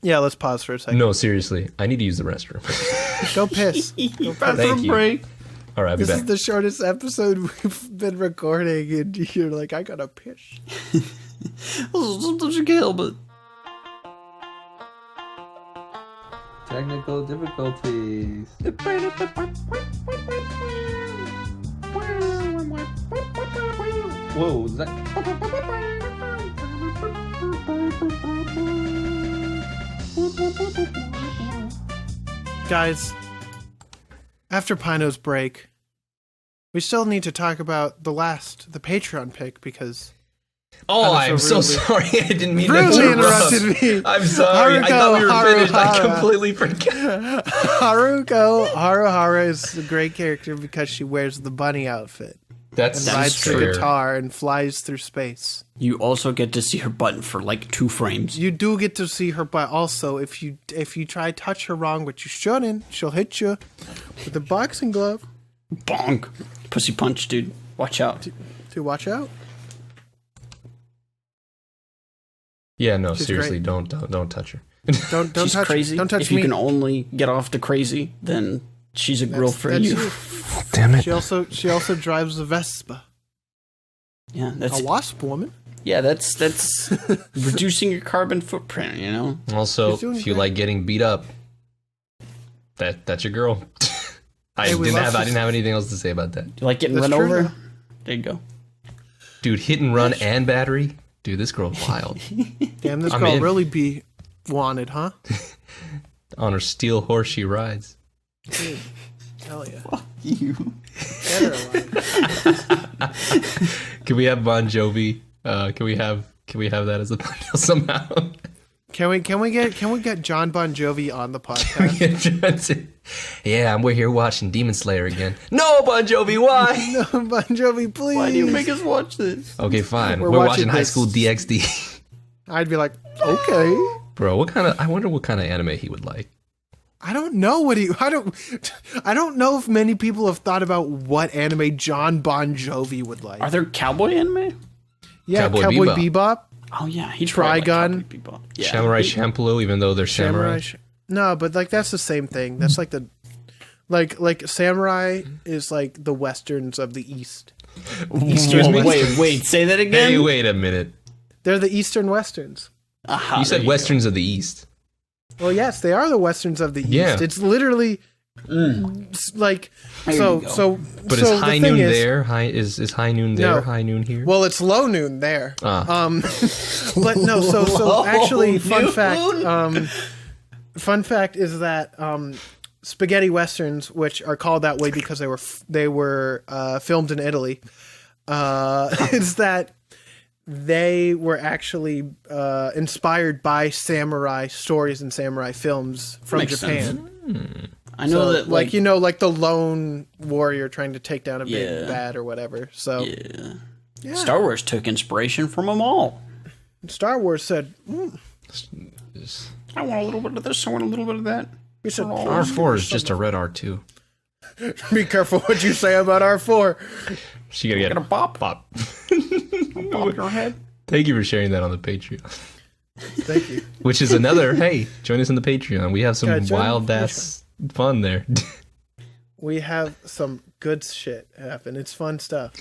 Yeah, let's pause for a second. No, seriously. I need to use the restroom. Go piss. Go piss. Thank you. Break. All right, I'll be This back. is the shortest episode we've been recording, and you're like, I gotta piss. Sometimes you can't help it. Technical difficulties. Whoa, is that? Guys, after Pino's break, we still need to talk about the Patreon pick, because Oh, I'm I'm so so rudely- sorry. I didn't mean to rudely interrupt. interrupted me. I'm sorry. I thought we were finished. I completely forgot. Haruhara is a great character because she wears the bunny outfit, That's rides the true. guitar, and flies through space. You also get to see her button for like 2 frames. You do get to see her, but also if you try to touch her wrong, but you shouldn't, she'll hit you with a boxing glove. Bonk. Pussy punch, dude. Watch out. To watch out. Yeah, no, She's seriously, great. don't touch her. Don't She's touch crazy. Don't touch if me. you can only get off the crazy, then she's a girl for That's you. Damn it. She also drives a Vespa, Yeah, that's a wasp woman. that's reducing your carbon footprint, you know? Also, She's doing if you great. like getting beat up, that's your girl. I Hey, we didn't love have anything else to say about that. You like getting That's run true, over? though. There you go. Dude, hit and run and battery. Dude, this girl's wild. Damn, this I'm girl in. really be wanted, huh? On her steel horse she rides. Dude, hell yeah. You. Get her alive. Can we have Bon Jovi? Can we have that as a thumbnail somehow? Can we get John Bon Jovi on the podcast? Yeah, we're here watching Demon Slayer again. No, Bon Jovi, why? No, Bon Jovi, please. Why do you make us watch this? Okay, fine. We're We're watching watching High this. School DxD. I'd be like, okay. Bro, I wonder what kind of anime he would like. I don't know what I don't know if many people have thought about what anime John Bon Jovi would like. Are there cowboy anime? Yeah, Cowboy Cowboy Bebop. Bebop, Oh yeah, he Trigun. Yeah. Samurai Champloo, even though they're samurai. No, but like that's the same thing. That's like the like samurai is like the westerns of the East. Excuse me? Wait, say that again. Hey, wait a minute. They're the Eastern westerns. Aha, You said there westerns of the East. Well, yes, they are the westerns of the East. Yeah. It's literally like so you go. so. But so is high the thing noon is, there? Is high noon there? No. High noon here? Well, it's low noon there. Ah. But no, so actually, fun noon? fact is that spaghetti westerns, which are called that way because they were filmed in Italy, is that they were actually inspired by samurai stories and samurai films from Makes Japan. sense. I know So, that, like like the lone warrior trying to take down a big Yeah. bad or whatever. So yeah. Star Wars took inspiration from them all. Star Wars said, I want a little bit of this. I want a little bit of that. we said, R4 is just a red R2. be careful what you say about R4. She gotta get Get a bop. pop. Bop your head. Thank you for sharing that on the Patreon. Thank you. Which is another, hey, join us on the Patreon. We have some Yeah, join wild the ass fun there. We have some good shit happen. It's fun stuff.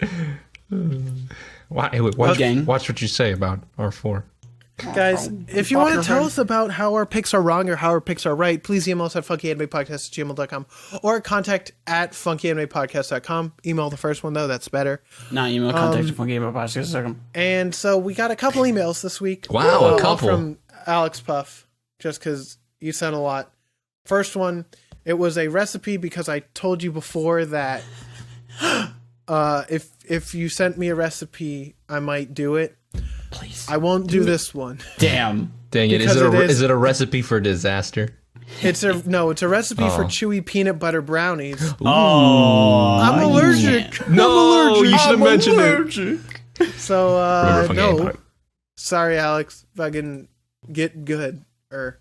Hey, wait, watch Gang. what you say about R4. Guys, if you want to tell us about how our picks are wrong or how our picks are right, please email us at funkyAnimePodcast@gmail.com or contact@funkyAnimePodcast.com. Email the first one, though. That's better. Nah, email contact at funkygamepodcast.com. And so we got a couple emails this week. Wow, a all couple. from Alex Puff, just because you sent a lot. First one, it was a recipe because I told you before that if you sent me a recipe, I might do it. Please. I won't do this one. Damn. Dang it! Because it is- Is it a recipe for disaster? It's a recipe for chewy peanut butter brownies. Oh, I'm allergic. No, I'm allergic. you should have mentioned it. allergic. So Remember, Funky no. Empire. Sorry, Alex. Fucking get good. Or,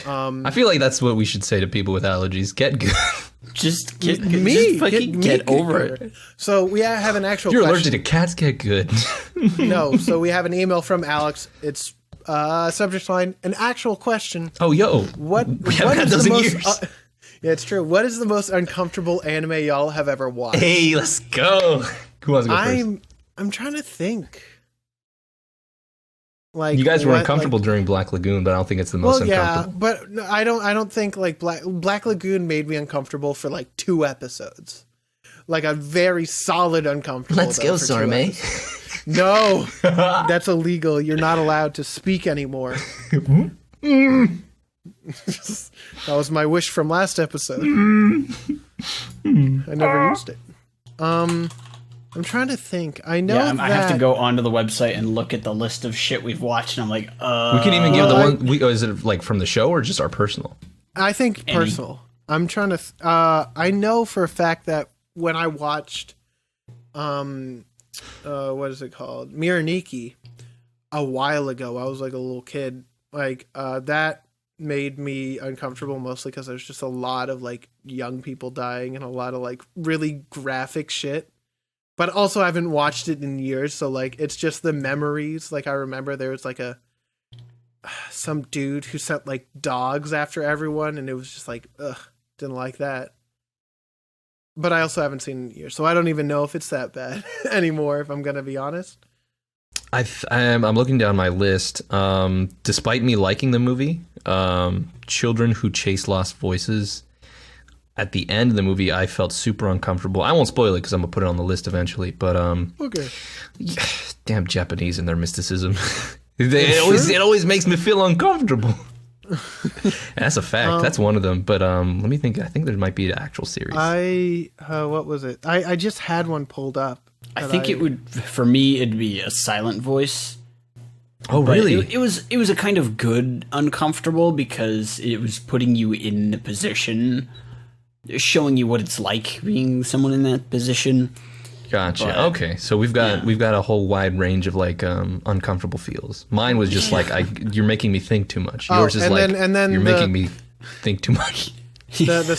I feel like that's what we should say to people with allergies. Get good. Just get over it. So we have an actual You're question. allergic to cats, get good. No, so we have an email from Alex. It's subject line, an actual question. Oh, yo. What We haven't had is those the in most, years. yeah, it's true. What is the most uncomfortable anime y'all have ever watched? Hey, let's go. Who wants to go first? I'm trying to think. Like You guys were what, uncomfortable like, during Black Lagoon, but I don't think it's the most well, yeah, uncomfortable. but no, I don't think like Black Lagoon made me uncomfortable for like 2 episodes. Like a very solid uncomfortable. Let's go, for 2 Sorme. episodes. No, that's illegal. You're not allowed to speak anymore. That was my wish from last episode. I never used it. I'm trying to think. I know Yeah, that I have to go onto the website and look at the list of shit we've watched, and I'm like, We can even give the one. Is it like from the show or just our personal? I think personal. I'm trying to. I know for a fact that when I watched, what is it called, Miraniki, a while ago, I was like a little kid. Like that made me uncomfortable mostly because there's just a lot of like young people dying and a lot of like really graphic shit. But also I haven't watched it in years, so like it's just the memories. Like I remember there was like some dude who sent like dogs after everyone, and it was just like, ugh, didn't like that. But I also haven't seen it in years, so I don't even know if it's that bad anymore, if I'm gonna be honest. I'm looking down my list. Despite me liking the movie, Children Who Chase Lost Voices, at the end of the movie, I felt super uncomfortable. I won't spoil it because I'm gonna put it on the list eventually. But Okay. damn Japanese and their mysticism. It always makes me feel uncomfortable. That's a fact. That's one of them. But let me think. I think there might be an actual series. What was it? I just had one pulled up. I think it would, for me, it'd be a silent voice. Oh, But really? It was a kind of good uncomfortable because it was putting you in the position, showing you what it's like being someone in that position. Gotcha. But, Okay, so we've got a whole wide range of like uncomfortable feels. Mine was just like you're making me think too much. Yours is like you're making me think too much. The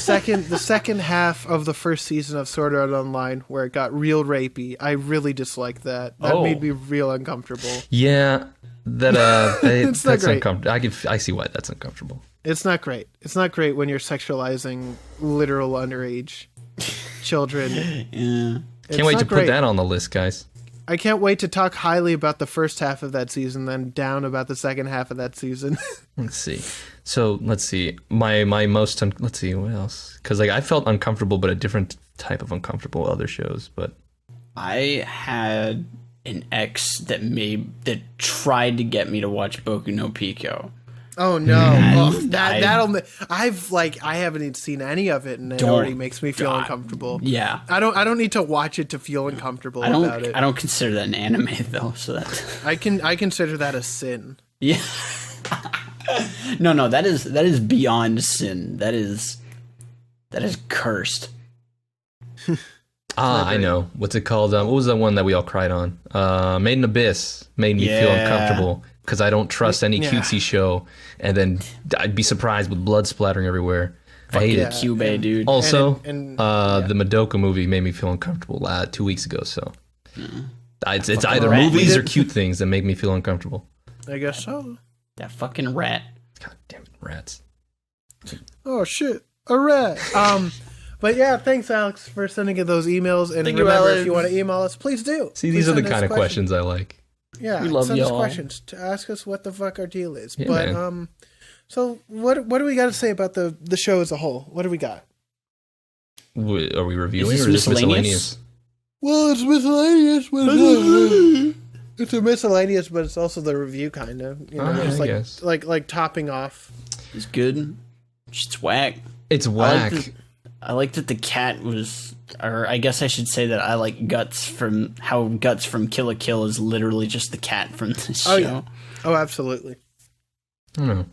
second half of the first season of Sword Art Online, where it got real rapey, I really disliked that. That made me real uncomfortable. Yeah, that's not great. uncomfortable. I see why that's uncomfortable. It's not great. It's not great when you're sexualizing literal underage children. Yeah. Can't wait to put that on the list, guys. I can't wait to talk highly about the first half of that season, then down about the second half of that season. Let's see. So let's see. My most let's see what else, because like I felt uncomfortable, but a different type of uncomfortable with other shows. But I had an ex that tried to get me to watch Boku no Pico. Oh no! I haven't even seen any of it, and it already makes me feel uncomfortable. Yeah, I don't need to watch it to feel uncomfortable about it. I don't consider that an anime though, so that I consider that a sin. yeah. No, that is beyond sin. That is cursed. I know. What's it called? What was the one that we all cried on? Made in Abyss made me feel uncomfortable because I don't trust any cutesy show, and then I'd be surprised with blood splattering everywhere. I hate it. Cube, dude. Also, the Madoka movie made me feel uncomfortable 2 weeks ago. So it's either movies or cute things that make me feel uncomfortable. I guess so. That fucking rat. God damn it, rats. Oh shit, a rat. But yeah, thanks Alex for sending in those emails. And remember, if you want to email us, please do. See, these are the kind of questions I like. Yeah, we love send us y'all. questions to ask us what the fuck our deal is. Yeah, but man. so what do we got to say about the show as a whole? What do we got? Are we reviewing Is or this is this miscellaneous? Well, it's miscellaneous. But it's a miscellaneous, but it's also the review kind of. You know, I guess. it's like topping off. It's good. It's whack. It's whack. I like that the cat was, or I guess I should say that I like Guts from Kill la Kill is literally just the cat from this show. Yeah. Oh, absolutely. I don't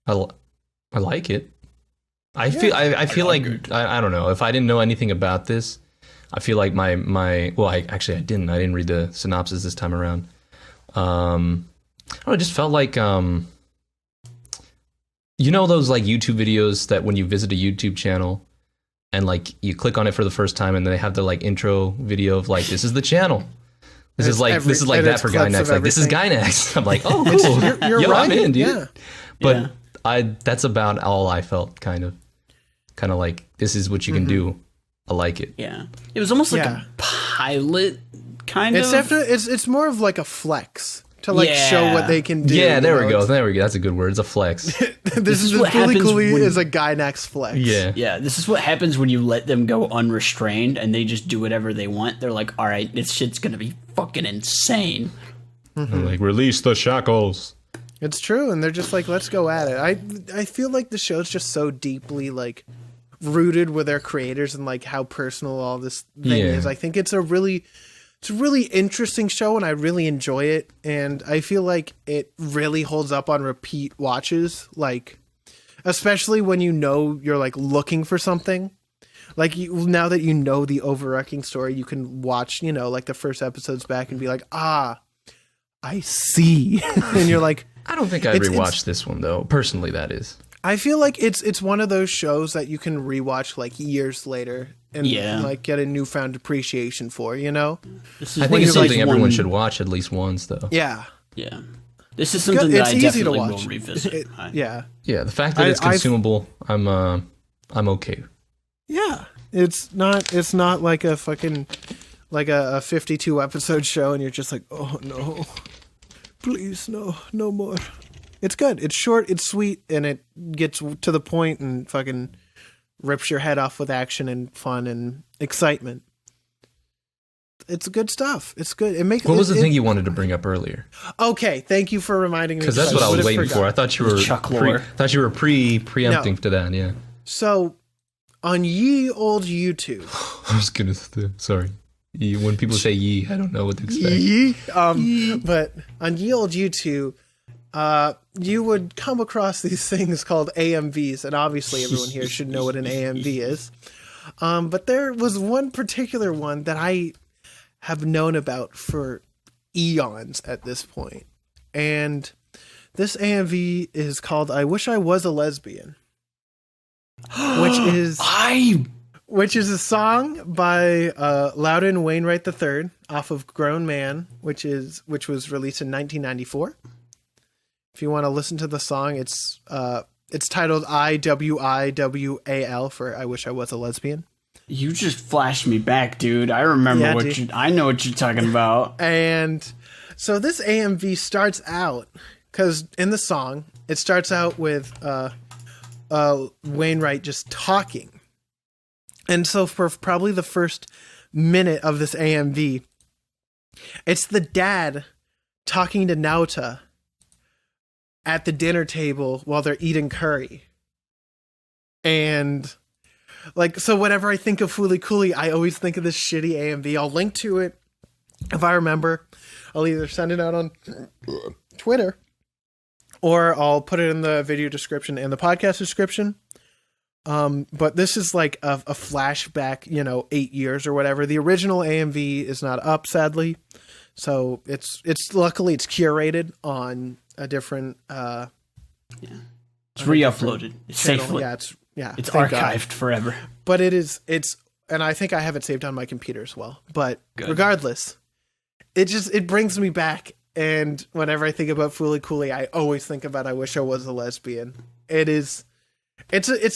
know. I like it. I feel like I don't know, if I didn't know anything about this, I feel like my I didn't read the synopsis this time around. It just felt like those like YouTube videos that when you visit a YouTube channel and like you click on it for the first time and they have the like intro video of like, this is the channel. This is like that for Gynax. Like, this is Gynax. I'm like, oh, cool. You're Yo, right. I'm in, dude. Yeah. But that's about all I felt, kind of like, this is what you can do. I like it. Yeah. It was almost like a pilot kind It's of. definitely it's more of like a flex to like show what they can do. Yeah, there we go. That's a good word. It's a flex. This is what Fooly Cooly is a Gynax flex. Yeah, this is what happens when you let them go unrestrained and they just do whatever they want. They're like, all right, this shit's going to be fucking insane. Like, release the shackles. It's true, and they're just like, let's go at it. I feel like the show's just so deeply like rooted with their creators and like how personal all this thing is. I think it's a really interesting show, and I really enjoy it. And I feel like it really holds up on repeat watches, like especially when you're like looking for something. Like now that you know the overarching story, you can watch like the first episodes back and be like, I see, and you're like. I don't think I'd rewatch this one though. Personally, that is. I feel like it's one of those shows that you can rewatch like years later and like get a newfound appreciation for. I think it's something everyone should watch at least once, though. Yeah. Yeah. This is something that I definitely will revisit. Yeah. Yeah. The fact that it's consumable, I'm okay. Yeah. It's not like a fucking like a 52 episode show, and you're just like, oh no. Please, no more. It's good. It's short, it's sweet, and it gets to the point and fucking rips your head off with action and fun and excitement. It's good stuff. It's good. What was the thing you wanted to bring up earlier? Okay, thank you for reminding me. Because that's what I was waiting for. I thought you were preempting to that. Yeah. So, on ye old YouTube, I was gonna. Sorry. When people say ye, I don't know what to expect. Ye. But on ye old YouTube, you would come across these things called AMVs, and obviously everyone here should know what an AMV is. But there was one particular one that I have known about for eons at this point. And this AMV is called I Wish I Was a Lesbian. Which is a song by Loudon Wainwright III off of Grown Man, which was released in 1994. If you want to listen to the song, it's titled IWIWAL for I Wish I Was a Lesbian. You just flashed me back, dude. I remember I know what you're talking about. And so this AMV starts out, because in the song, it starts out with Wainwright just talking. And so for probably the first minute of this AMV, it's the dad talking to Nauta at the dinner table while they're eating curry. And like, so whenever I think of Fooly Cooly, I always think of this shitty AMV. I'll link to it if I remember. I'll either send it out on Twitter or I'll put it in the video description and the podcast description. But this is like a flashback, 8 years or whatever. The original AMV is not up, sadly. So it's luckily it's curated on a different, It's re-uploaded. It's safely. It's archived forever. But and I think I have it saved on my computer as well. But regardless, it brings me back. And whenever I think about Fooly Cooly, I always think about I Wish I Was a Lesbian. It's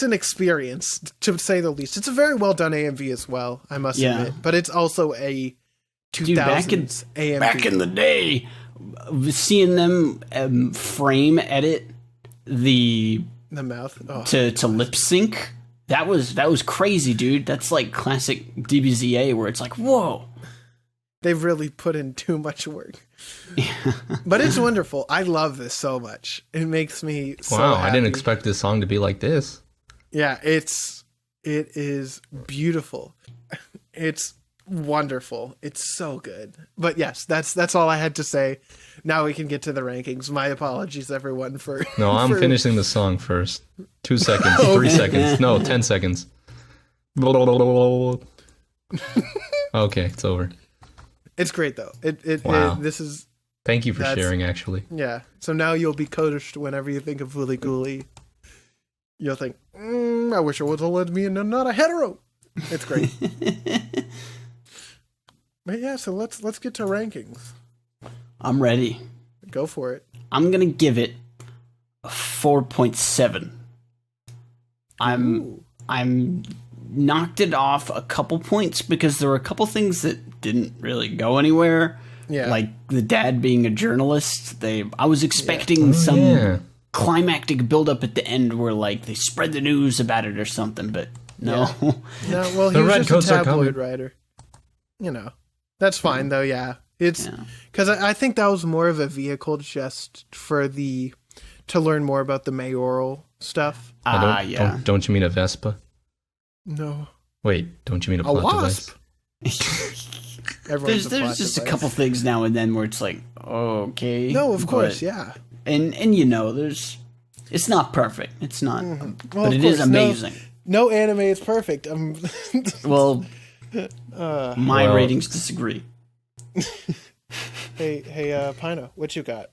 an experience, to say the least. It's a very well done AMV as well, I must admit. But it's also a 2000s AMV. Back in the day, seeing them frame edit the mouth to lip sync, that was crazy, dude. That's like classic DBZA, where it's like, whoa. They've really put in too much work. But it's wonderful. I love this so much. It makes me so happy. I didn't expect this song to be like this. Yeah, it is beautiful. It's wonderful. It's so good. But yes, that's all I had to say. Now we can get to the rankings. My apologies, everyone, for... No, I'm finishing the song first. 2 seconds, 3 seconds. No, 10 seconds. Okay, it's over. It's great though. Wow. This is Thank you for sharing, actually. Yeah. So now you'll be coached whenever you think of Fooly Cooly. You'll think, I wish it was a lesbian and not a hetero. It's great. But yeah, so let's get to rankings. I'm ready. Go for it. I'm gonna give it a 4.7. I'm knocked it off a couple points because there were a couple things that didn't really go anywhere. Yeah. Like the dad being a journalist. I was expecting some climactic buildup at the end where like they spread the news about it or something, but no. No, well, he The was red just a coats are coming. tabloid writer. You know, that's fine though. Yeah, it's because I think that was more of a vehicle just for to learn more about the mayoral stuff. Don't you mean a Vespa? No, Wait, don't you mean a a plot wasp. There's just a couple things now and then where it's like, okay. No, of course, yeah. And you know, it's not perfect. It's not, Well, but of it is course, amazing. No anime is perfect. Well, my ratings disagree. Hey, Pino, what you got?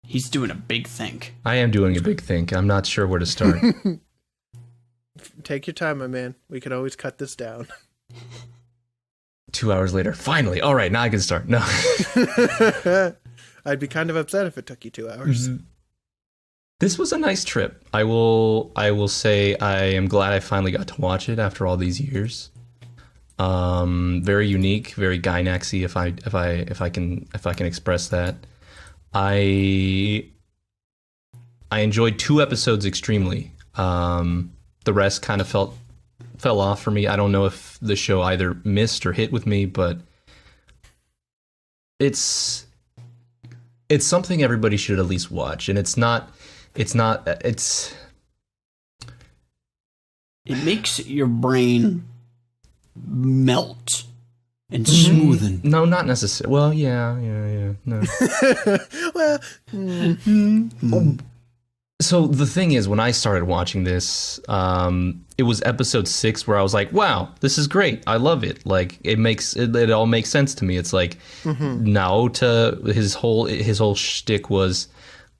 He's doing a big think. I am doing a big think. I'm not sure where to start. Take your time, my man. We could always cut this down. 2 hours later, finally. All right, now I can start. No. I'd be kind of upset if it took you 2 hours. This was a nice trip. I will say I am glad I finally got to watch it after all these years. Very unique, very Gynaxy if I can express that. I enjoyed 2 episodes extremely. The rest kind of fell off for me. I don't know if the show either missed or hit with me, but it's something everybody should at least watch. And it makes your brain melt and smoothen. No, not necessarily. Well, yeah. No. Well, So the thing is, when I started watching this, it was episode 6 where I was like, "Wow, this is great! I love it! Like it all makes sense to me." It's like Naota, his whole shtick was,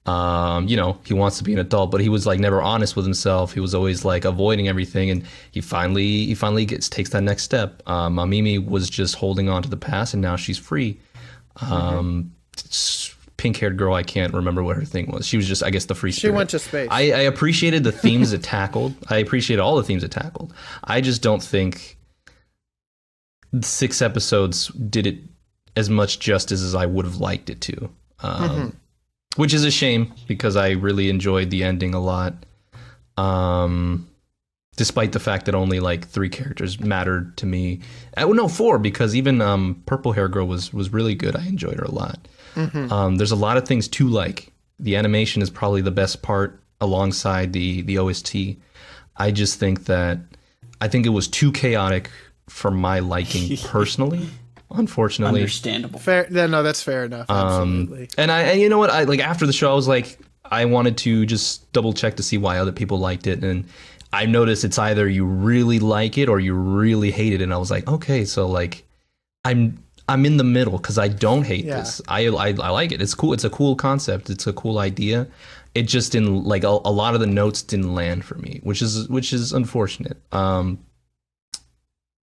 he wants to be an adult, but he was like never honest with himself. He was always like avoiding everything, and he finally takes that next step. Mamimi was just holding on to the past, and now she's free. Pink-haired girl, I can't remember what her thing was. She was just, I guess, the free spirit. she went to space. I appreciated the themes it tackled. I appreciate all the themes it tackled. I just don't think 6 episodes did it as much justice as I would have liked it to. Which is a shame because I really enjoyed the ending a lot. Despite the fact that only like 3 characters mattered to me. No, 4, because even Purple Hair Girl was really good. I enjoyed her a lot. There's a lot of things to like. The animation is probably the best part alongside the OST. I just think it was too chaotic for my liking personally. Unfortunately, Understandable. Fair. No, that's fair enough. Absolutely. And you know what? I like after the show, I was like, I wanted to just double check to see why other people liked it, and I noticed it's either you really like it or you really hate it. And I was like, okay, so like, I'm in the middle because I don't hate this. I like it. It's cool. It's a cool concept. It's a cool idea. It just didn't like a lot of the notes didn't land for me, which is unfortunate.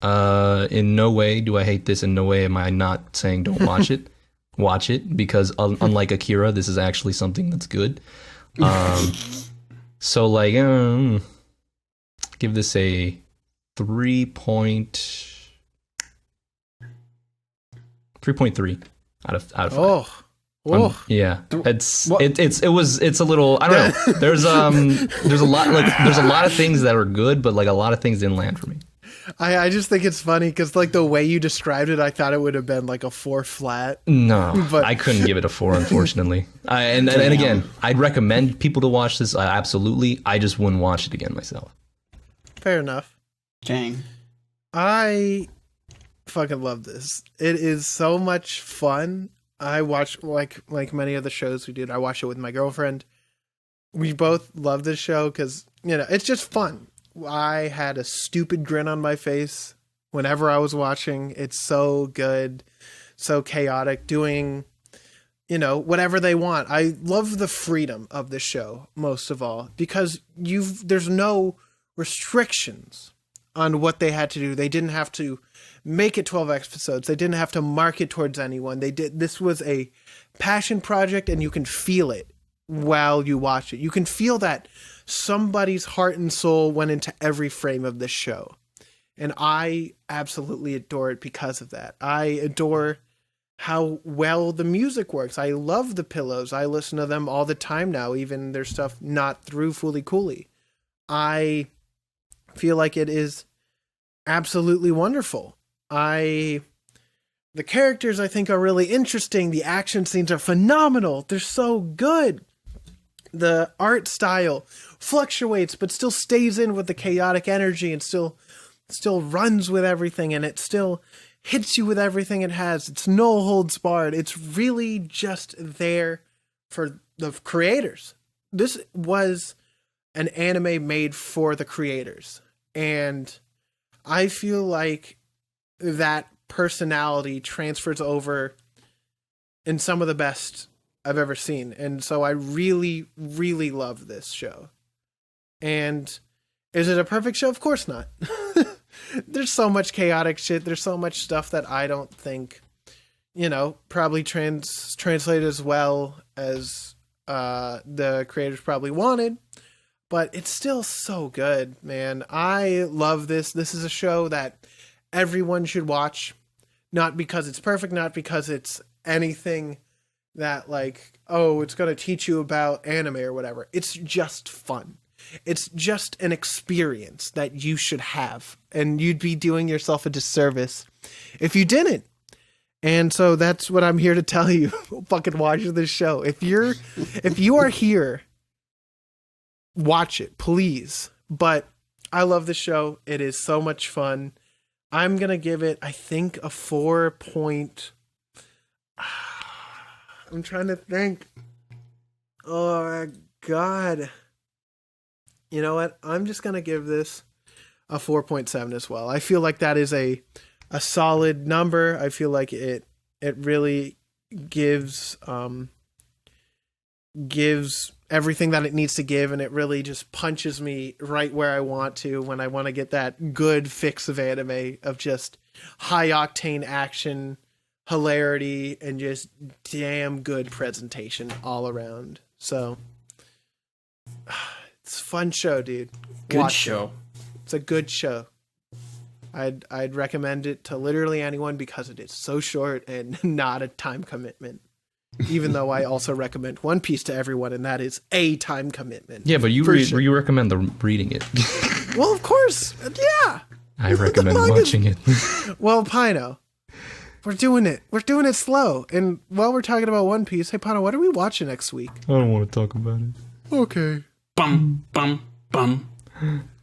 In no way do I hate this. In no way am I not saying don't watch it. Watch it because unlike Akira, this is actually something that's good. So like, give this a 3.3 out of 5. Yeah, it's a little, I don't know. There's a lot of things that are good, but like a lot of things didn't land for me. I just think it's funny because like the way you described it, I thought it would have been like a 4 flat. No, But- I couldn't give it a 4, unfortunately. And again, I'd recommend people to watch this. Absolutely, I just wouldn't watch it again myself. Fair enough. Dang. I fucking love this. It is so much fun. I watch like many of the shows we did. I watched it with my girlfriend. We both love this show because it's just fun. I had a stupid grin on my face whenever I was watching. It's so good. so chaotic, doing, whatever they want. I love the freedom of the show most of all, because there's no restrictions on what they had to do. They didn't have to make it 12 episodes. They didn't have to market towards anyone. This was a passion project, and you can feel it while you watch it. You can feel that somebody's heart and soul went into every frame of this show. And I absolutely adore it because of that. I adore how well the music works. I love the Pillows. I listen to them all the time now, even their stuff not through Fooly Cooly. I feel like it is absolutely wonderful. The characters I think are really interesting. The action scenes are phenomenal. They're so good. The art style fluctuates, but still stays in with the chaotic energy and still runs with everything, and it still hits you with everything it has. It's no holds barred. It's really just there for the creators. This was an anime made for the creators, and I feel like that personality transfers over in some of the best I've ever seen. And so I really, really love this show. And is it a perfect show? Of course not. There's so much chaotic shit. There's so much stuff that I don't think, probably translated as well as the creators probably wanted. But it's still so good, man. I love this. This is a show that everyone should watch. Not because it's perfect, not because it's anything that it's going to teach you about anime or whatever. It's just fun. It's just an experience that you should have, and you'd be doing yourself a disservice if you didn't. And so that's what I'm here to tell you. Fucking watch this show. If you are here, watch it, please. But I love the show. It is so much fun. I'm going to give it, I think, a 4 point. I'm trying to think. Oh, my God. You know what? I'm just going to give this a 4.7 as well. I feel like that is a solid number. I feel like it really gives everything that it needs to give, and it really just punches me right where I want to when I want to get that good fix of anime of just high octane action, hilarity, and just damn good presentation all around. So it's a fun show, dude. Good show. It's a good show. I'd recommend it to literally anyone because it is so short and not a time commitment. Even though I also recommend One Piece to everyone, and that is a time commitment. Yeah, but you recommend reading it. Well, of course. Yeah. I recommend watching it. Well, Pino, we're doing it. We're doing it slow. And while we're talking about One Piece, hey, Pino, what are we watching next week? I don't want to talk about it. Okay. Bum, bum, bum.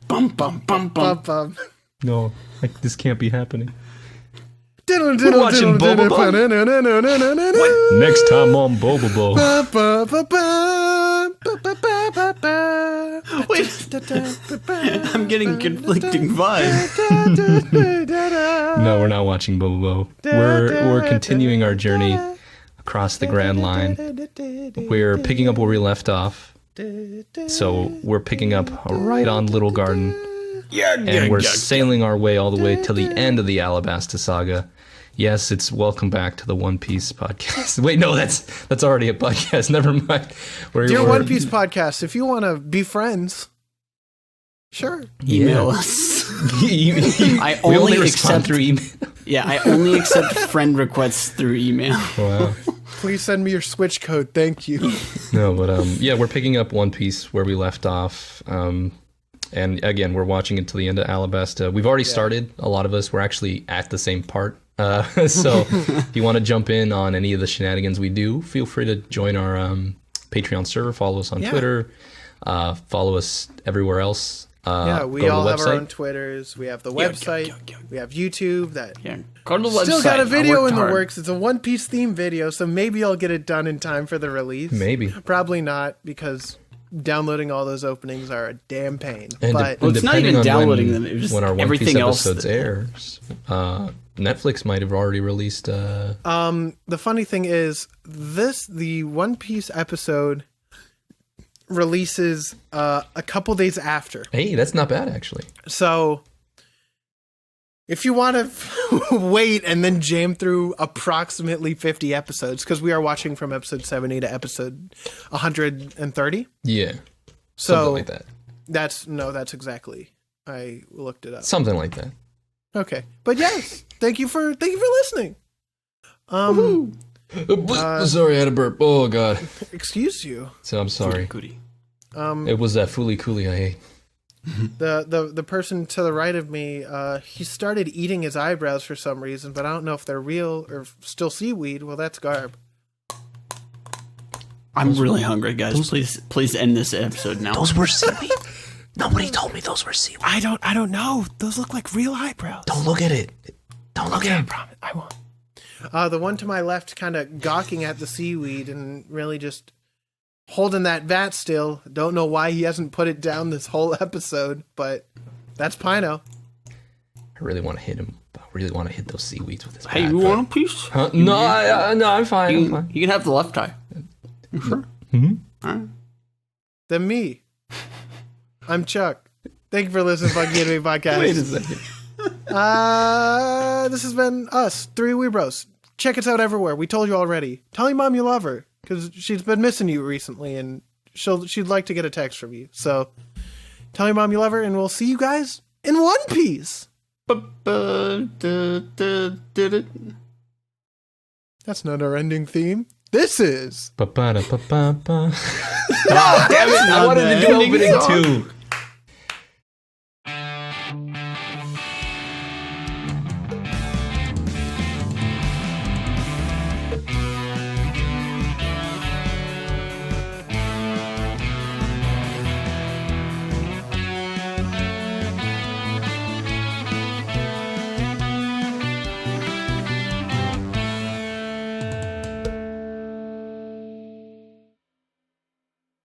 Bum, bum, bum, bum. Bum. No, this can't be happening. We're watching Bobo. Next time on Bobo. Wait, I'm getting conflicting vibes. No, we're not watching Bobo. We're continuing our journey across the Grand Line. We're picking up where we left off. So we're picking up right on Little Garden. And we're sailing our way all the way to the end of the Alabasta saga. Yes, it's welcome back to the One Piece podcast. Wait, no, that's already a podcast. Never mind. Dear One Piece podcast, if you want to be friends, sure. Email us. I only respond through email. Yeah, I only accept friend requests through email. Wow. Please send me your Switch code. Thank you. No, but yeah, we're picking up One Piece where we left off. And again, we're watching it to the end of Alabasta. We've already started. A lot of us, we're actually at the same part. So if you want to jump in on any of the shenanigans we do, feel free to join our Patreon server. Follow us on Twitter. Follow us everywhere else. We all have our own Twitters. We have the website. We have YouTube. Go to the website. Still got a video in the works. It's a One Piece theme video, so maybe I'll get it done in time for the release. Maybe. Probably not, because downloading all those openings are a damn pain. And But Well, it's not depending even on downloading them. It was just when our One Piece everything else episodes that- airs, Netflix might have already released. the funny thing is, the One Piece episode releases a couple days after. Hey, that's not bad actually. So if you want to wait and then jam through approximately 50 episodes, because we are watching from episode 70 to episode 130. Yeah, So something like that. That's exactly. I looked it up. Something like that. Okay, but yes, thank you for listening. Sorry, I had a burp. Oh god. Excuse you. So I'm sorry. Goody. It was that Fooly Cooly I hate. The person to the right of me, he started eating his eyebrows for some reason, but I don't know if they're real or still seaweed. Well, that's Garb. I'm really hungry, guys. Please end this episode now. Those were seaweed. Nobody told me those were seaweed. I don't know. Those look like real eyebrows. Don't look at it. Don't look at it. Promise, I won't. The one to my left kind of gawking at the seaweed and really just holding that vat still. Don't know why he hasn't put it down this whole episode, but that's Pino. I really want to hit him. I really want to hit those seaweeds with this. Hey, bat, you but- want a piece? Huh? No, I'm fine. I'm You, fine. you can have the left eye. You sure? Then me. I'm Chuck. Thank you for listening to Fucking Anime Podcast. Wait a second. This has been us, three Weebros. Check us out everywhere. We told you already. Tell your mom you love her, because she's been missing you recently, and she'd like to get a text from you. So tell your mom you love her, and we'll see you guys in One Piece. That's not our ending theme. This is. Ba-ba-da-ba-ba-ba. Damn it, I wanted to do opening too.